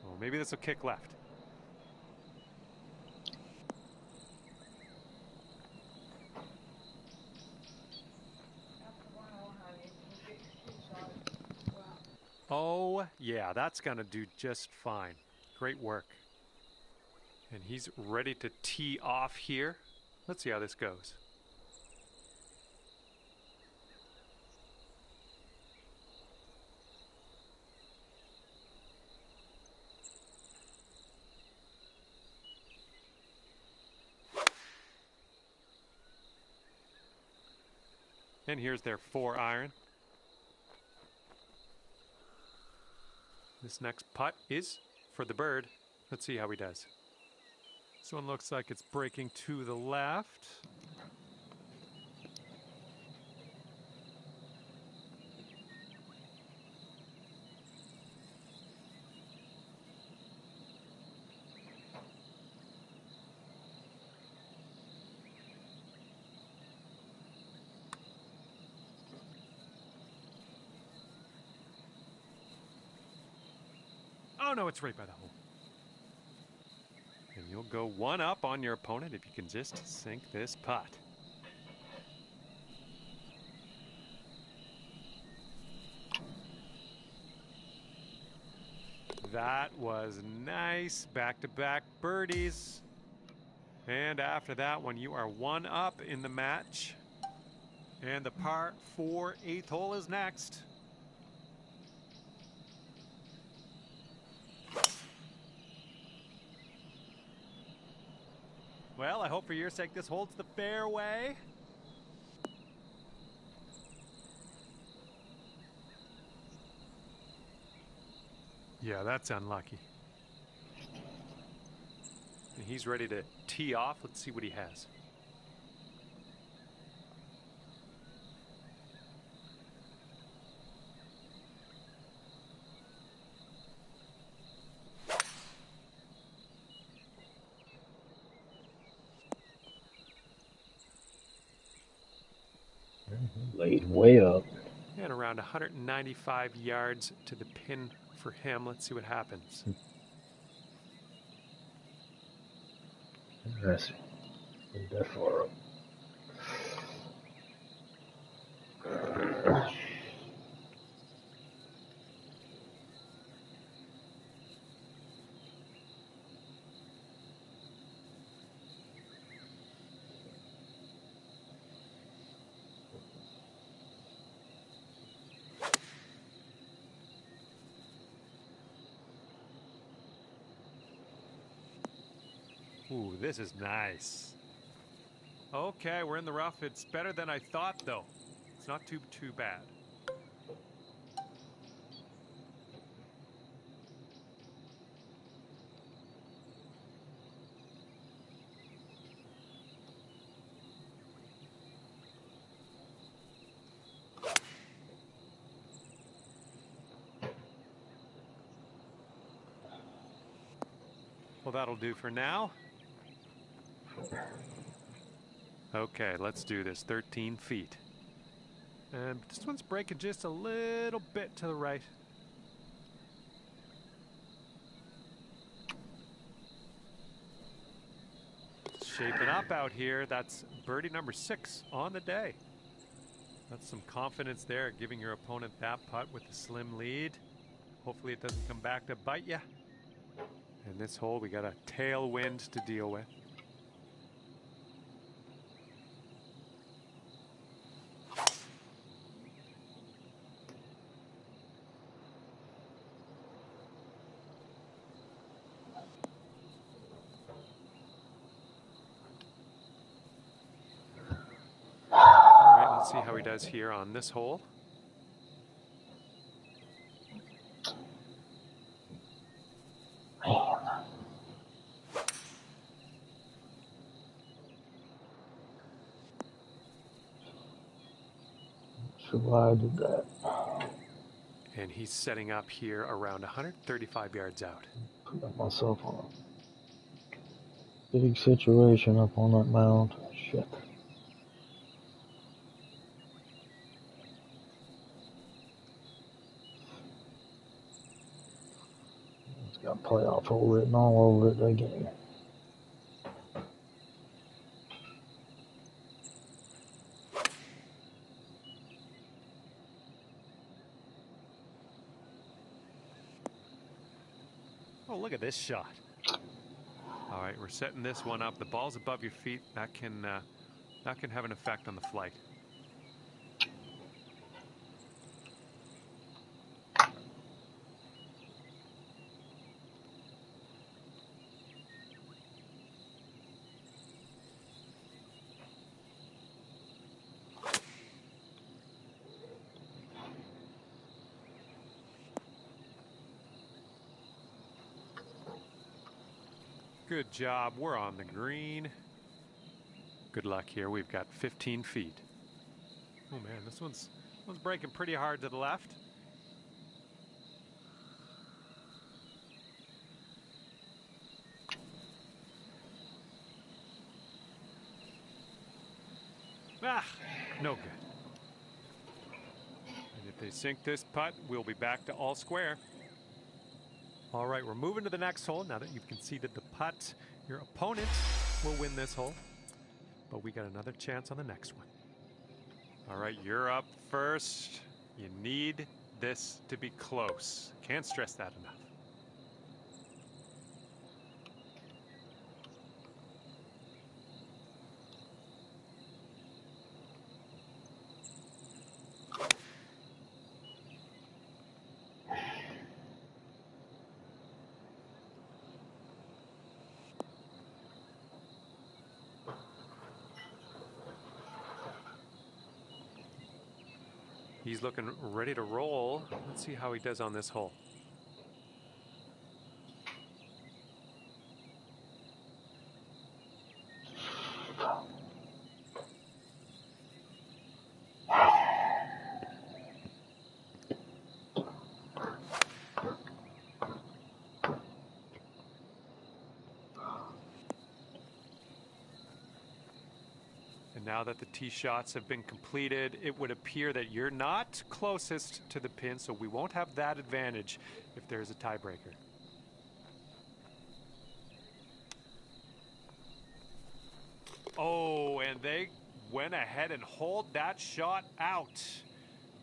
Well, maybe this will kick left. Oh, yeah, that's going to do just fine. Great work. And he's ready to tee off here. Let's see how this goes. And here's their 4-iron. This next putt is for the bird. Let's see how he does. This one looks like it's breaking to the left. Oh, no, it's right by the hole. And you'll go one up on your opponent if you can just sink this putt. That was nice. Back-to-back birdies. And after that one, you are one up in the match. And the par 4 8th hole is next. Well, I hope for your sake this holds the fairway. Yeah, that's unlucky. And he's ready to tee off. Let's see what he has. Laid way up. And around 195 yards to the pin for him. Let's see what happens. Interesting. Laid that far up. Ooh, this is nice. Okay, we're in the rough. It's better than I thought, though. It's not too bad. Well, that'll do for now. Okay, let's do this. 13 feet. And this one's breaking just a little bit to the right. Shaping up out here. That's birdie number 6 on the day. That's some confidence there, giving your opponent that putt with a slim lead. Hopefully it doesn't come back to bite you. In this hole, we got a tailwind to deal with. All right, let's see how he does here on this hole. So why I did that? And he's setting up here around 135 yards out. Put myself on a big situation up on that mound. Shit. It's got playoff hole written all over it, that game. Oh, look at this shot. All right, we're setting this one up. The ball's above your feet. That can have an effect on the flight. Good job. We're on the green. Good luck here. We've got 15 feet. Oh man, this one's breaking pretty hard to the left. Ah, no good. And if they sink this putt, we'll be back to all square. All right, we're moving to the next hole. Now that you've conceded the putt, your opponent will win this hole, but we got another chance on the next one. All right, you're up first. You need this to be close. Can't stress that enough. He's looking ready to roll. Let's see how he does on this hole. And now that the tee shots have been completed, it would appear that you're not closest to the pin, so we won't have that advantage if there's a tiebreaker. Oh, and they went ahead and holed that shot out.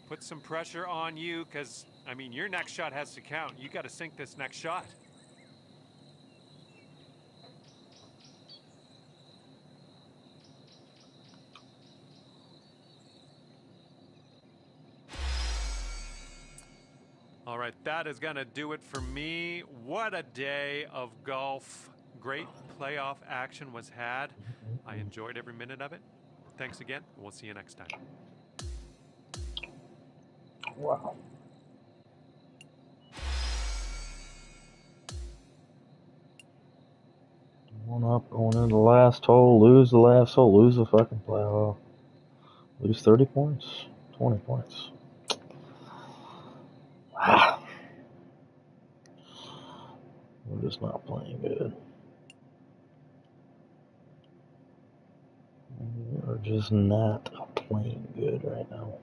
Put some pressure on you because, I mean, your next shot has to count. You got to sink this next shot. All right, that is going to do it for me. What a day of golf. Great playoff action was had. I enjoyed every minute of it. Thanks again. We'll see you next time. Wow. One up, going into the last hole, lose the last hole, lose the fucking playoff. Lose 30 points, 20 points. Wow. We're just not playing good. We are just not playing good right now.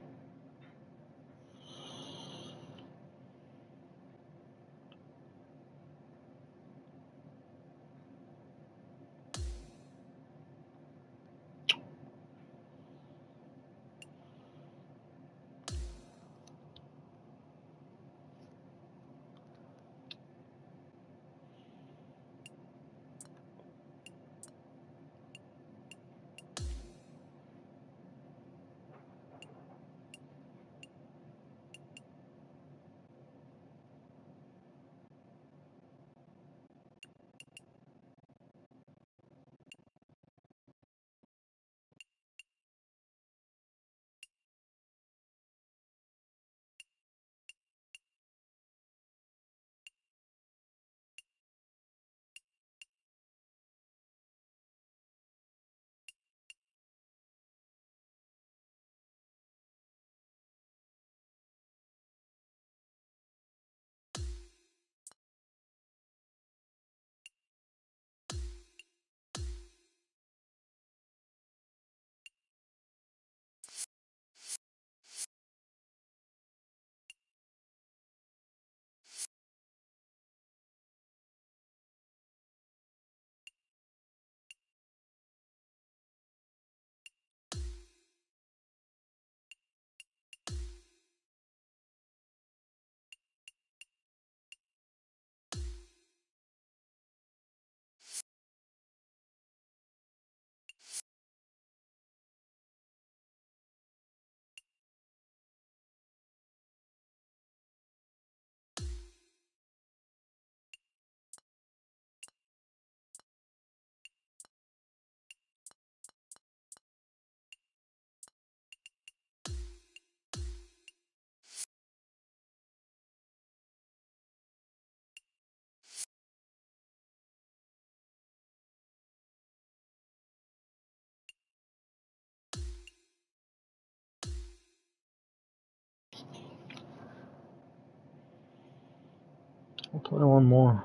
We'll play one more.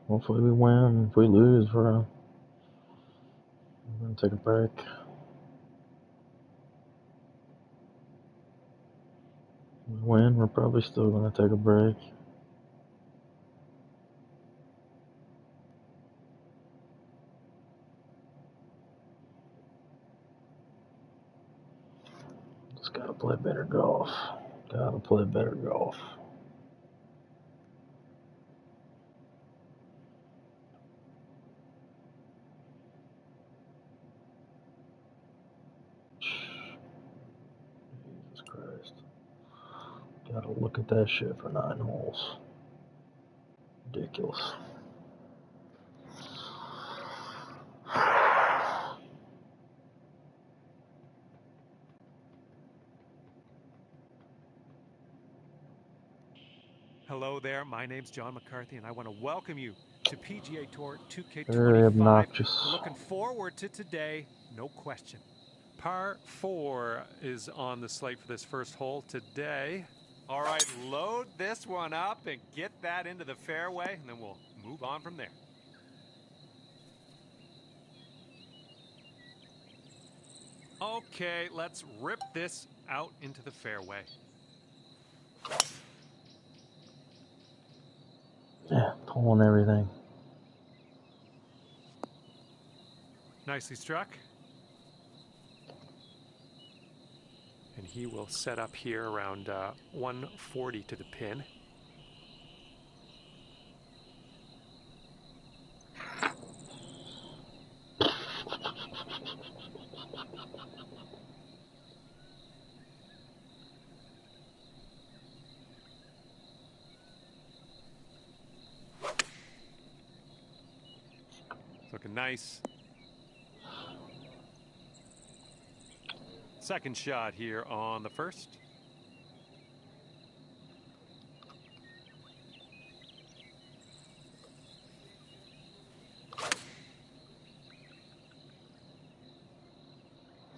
Hopefully we win. If we lose, we're going to take a break. If we win, we're probably still going to take a break. Just gotta play better golf. Gotta play better golf. Jesus Christ. Gotta look at that shit for 9 holes. Ridiculous. Hello there, my name's John McCarthy, and I want to welcome you to PGA Tour 2K25. Very obnoxious. We're looking forward to today, no question. Par 4 is on the slate for this first hole today. All right, load this one up and get that into the fairway, and then we'll move on from there. Okay, let's rip this out into the fairway. Yeah, pulling everything. Nicely struck. And he will set up here around 140 to the pin. Looking nice. Second shot here on the first.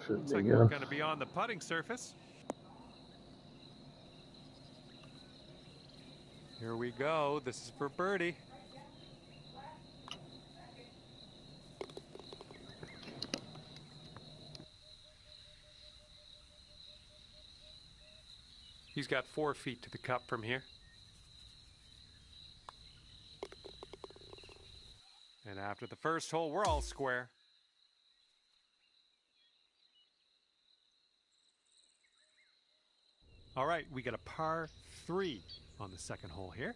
Looks like we're going to be on the putting surface. Here we go. This is for birdie. He's got 4 feet to the cup from here. And after the first hole, we're all square. All right, we got a par 3 on the second hole here.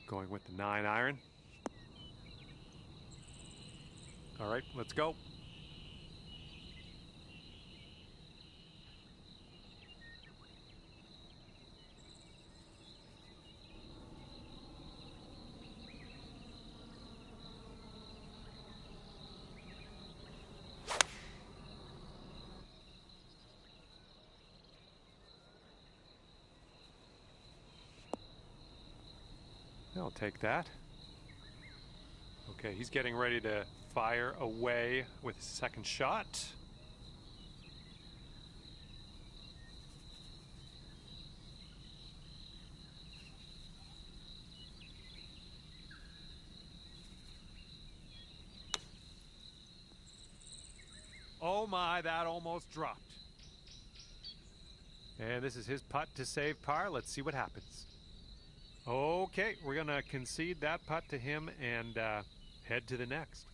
Going with the 9-iron. All right, let's go. I'll take that. Okay, he's getting ready to fire away with his second shot. Oh my, that almost dropped. And this is his putt to save par. Let's see what happens. Okay, we're going to concede that putt to him and head to the next.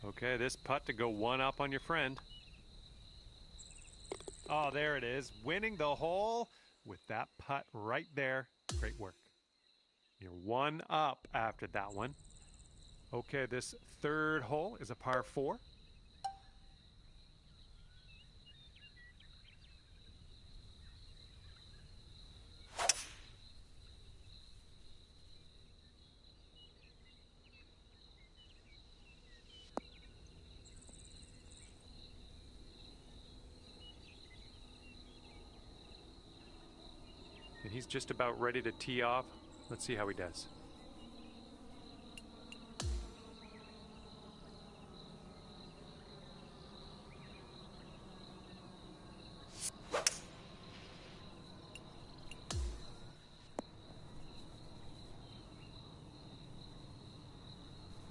Okay, this putt to go 1 up on your friend. Oh, there it is. Winning the hole with that putt right there. Great work. You're 1 up after that one. Okay, this third hole is a par 4. And he's just about ready to tee off. Let's see how he does.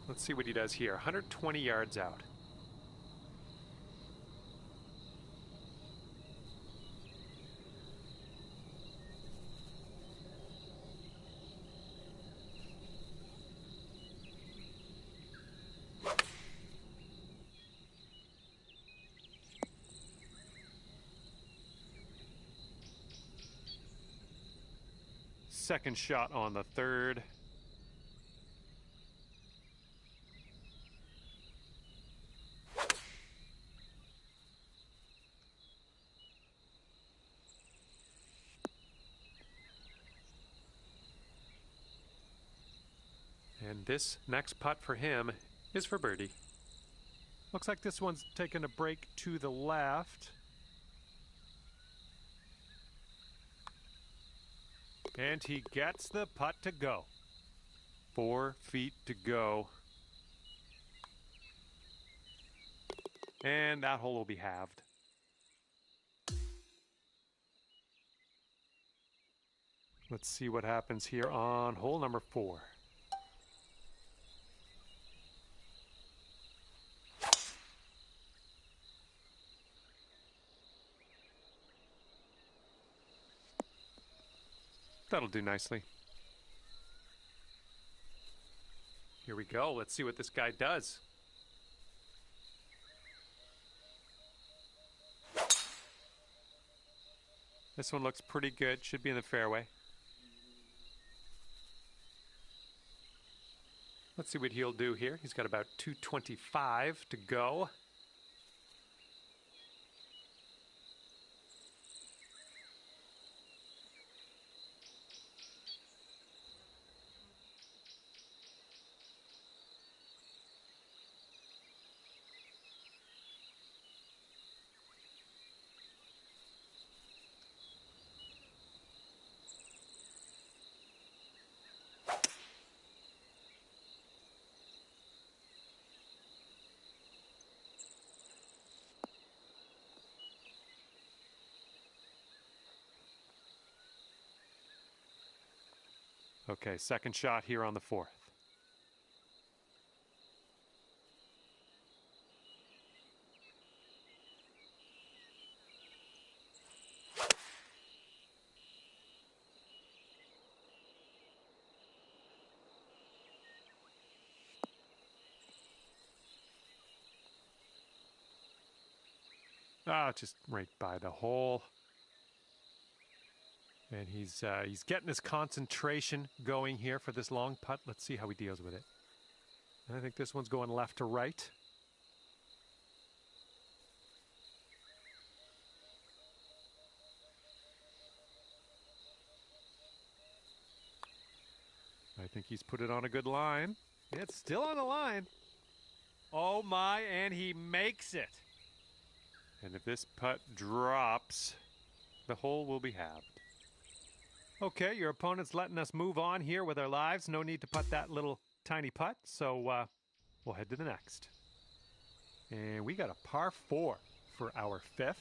Let's see what he does here. 120 yards out. Second shot on the third. And this next putt for him is for birdie. Looks like this one's taking a break to the left. And he gets the putt to go. 4 feet to go. And that hole will be halved. Let's see what happens here on hole number 4. That'll do nicely. Here we go. Let's see what this guy does. This one looks pretty good. Should be in the fairway. Let's see what he'll do here. He's got about 225 to go. Okay, second shot here on the 4th. Just right by the hole. And he's getting his concentration going here for this long putt. Let's see how he deals with it. And I think this one's going left to right. I think he's put it on a good line. It's still on the line. Oh my, and he makes it. And if this putt drops, the hole will be halved. Okay, your opponent's letting us move on here with our lives. No need to putt that little tiny putt, so we'll head to the next. And we got a par 4 for our 5th.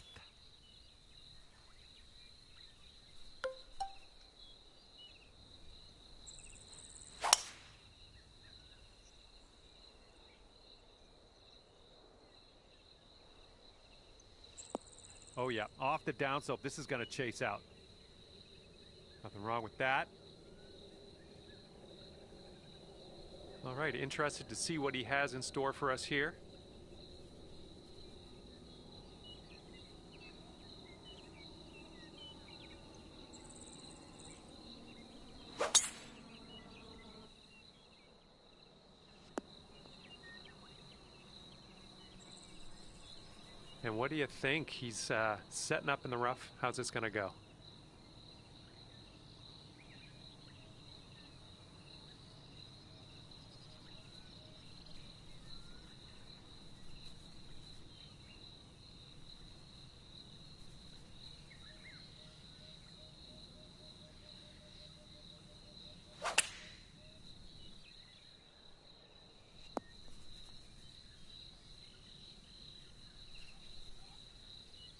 Oh yeah, off the downslope. This is going to chase out. Nothing wrong with that. All right, interested to see what he has in store for us here. And what do you think? He's setting up in the rough. How's this going to go?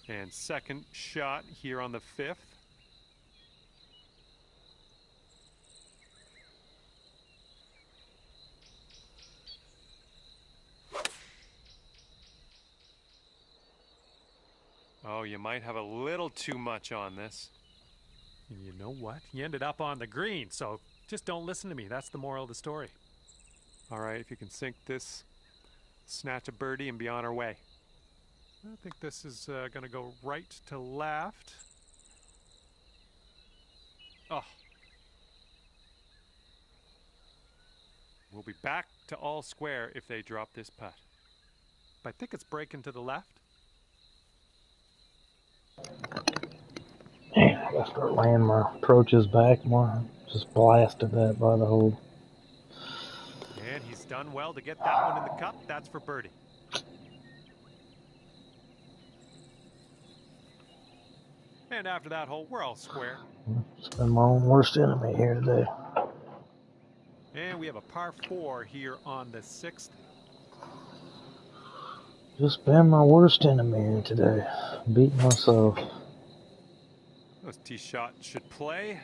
And second shot here on the 5th. Oh, you might have a little too much on this. And you know what? You ended up on the green, so just don't listen to me. That's the moral of the story. All right, if you can sink this, snatch a birdie and be on our way. I think this is going to go right to left. Oh. We'll be back to all square if they drop this putt. But I think it's breaking to the left. Man, I gotta start laying my approaches back more. Just blasted that by the hole. And he's done well to get that one in the cup. That's for birdie. And after that hole, we're all square. It's been my own worst enemy here today. And we have a par 4 here on the 6th. Just been my worst enemy here today. Beating myself. This tee shot should play.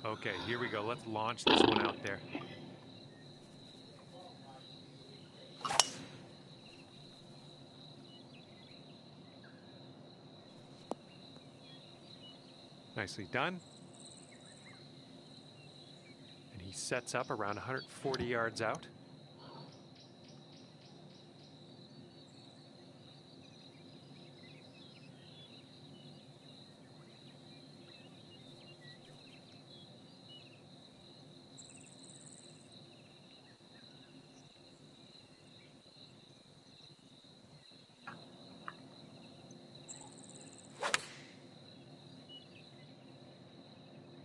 Okay, here we go. Let's launch this one out there. Nicely done. And he sets up around 140 yards out.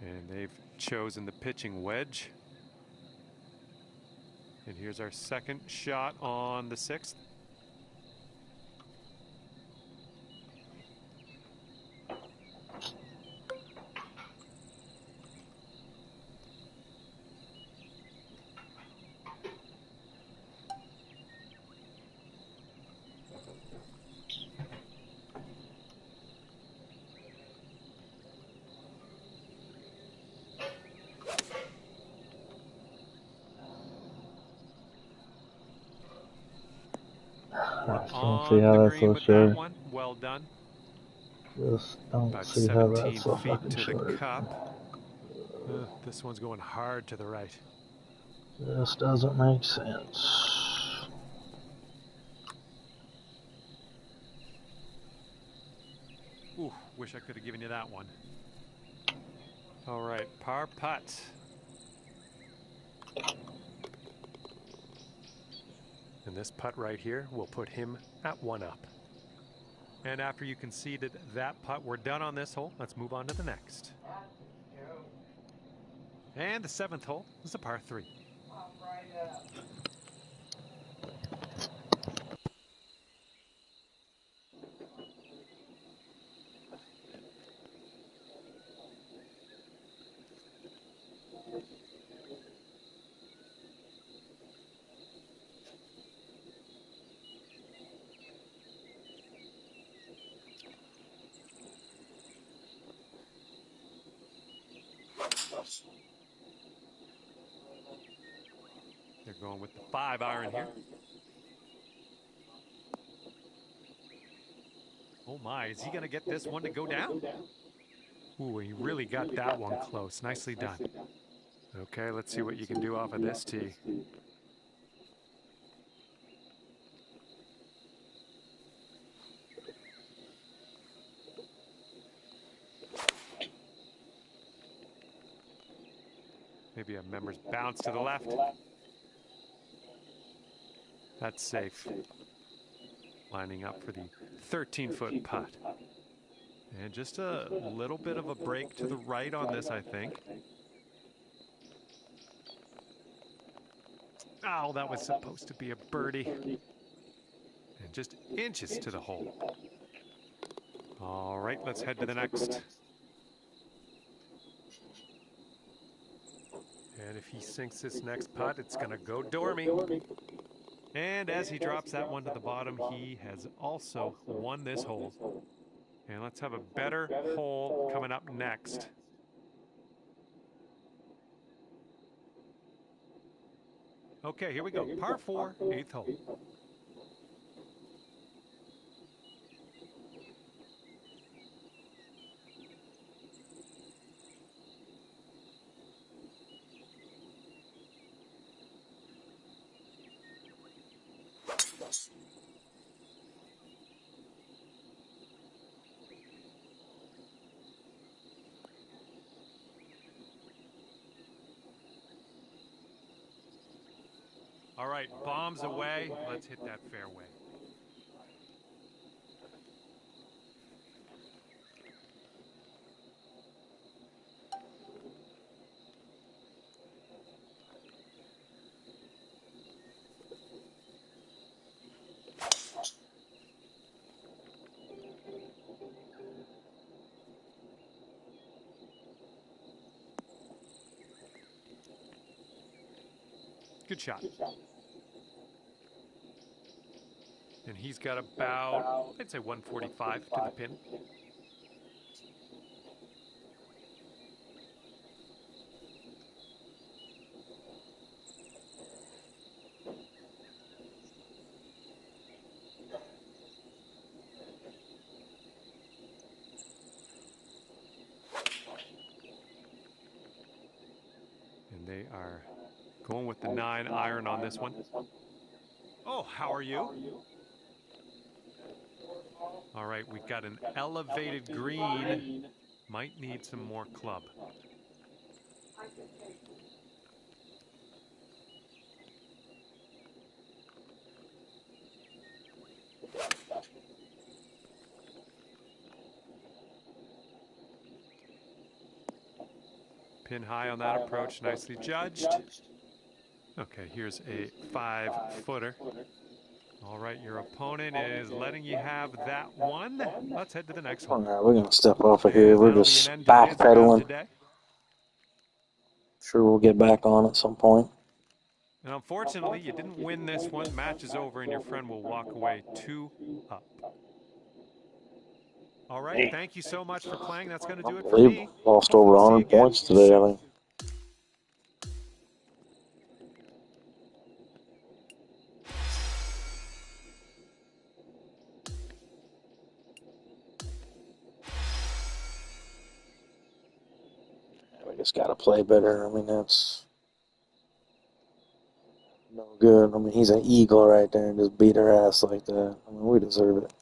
And they've chosen the pitching wedge. And here's our second shot on the 6th. Just don't see how that's so short. One. Well done. Just don't About see how that's 17 so feet fucking to short. the cup. This one's going hard to the right. Just doesn't make sense. Ooh, wish I could have given you that one. All right, par putt. And this putt right here will put him at 1 up. And after you conceded that putt, we're done on this hole. Let's move on to the next. And the 7th hole is a par 3. They're going with the 5-iron here. Oh my, is he going to get this one to go down? Ooh, he really got that one close. Nicely done. Okay, let's see what you can do off of this tee. Maybe a member's bounce to the left. That's safe. Lining up for the 13-foot putt. And just a little bit of a break to the right on this, I think. Oh, that was supposed to be a birdie. And just inches to the hole. All right, let's head to the next. And if he sinks this next putt, it's going to go dormy. And as he drops that one to the bottom, he has also won this hole. And let's have a better hole coming up next. Okay, here we go. Par 4, 8th hole. All right, bombs away. Let's hit that fairway. Good shot. And he's got about, I'd say 145 to the pin. And they are going with the 9-iron on this one. Oh, how are you? All right, we've got an elevated green. Might need some more club. Pin high on that approach, nicely judged. Okay, here's a 5-footer. All right, your opponent is letting you have that one. Let's head to the next one. All right, we're going to step off of here. We're just An backpedaling. Sure, we'll get back on at some point. And unfortunately, you didn't win this one. Match is over, and your friend will walk away 2 up. All right, thank you so much for playing. That's going to do it for me. Lost over 100 points today, I think. We just got to play better. I mean, that's no good. I mean, he's an eagle right there and just beat her ass like that. I mean, we deserve it.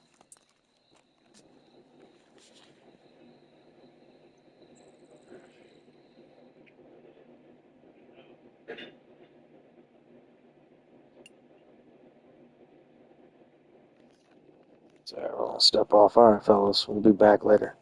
So we're going to step off. All right, fellas. We'll be back later.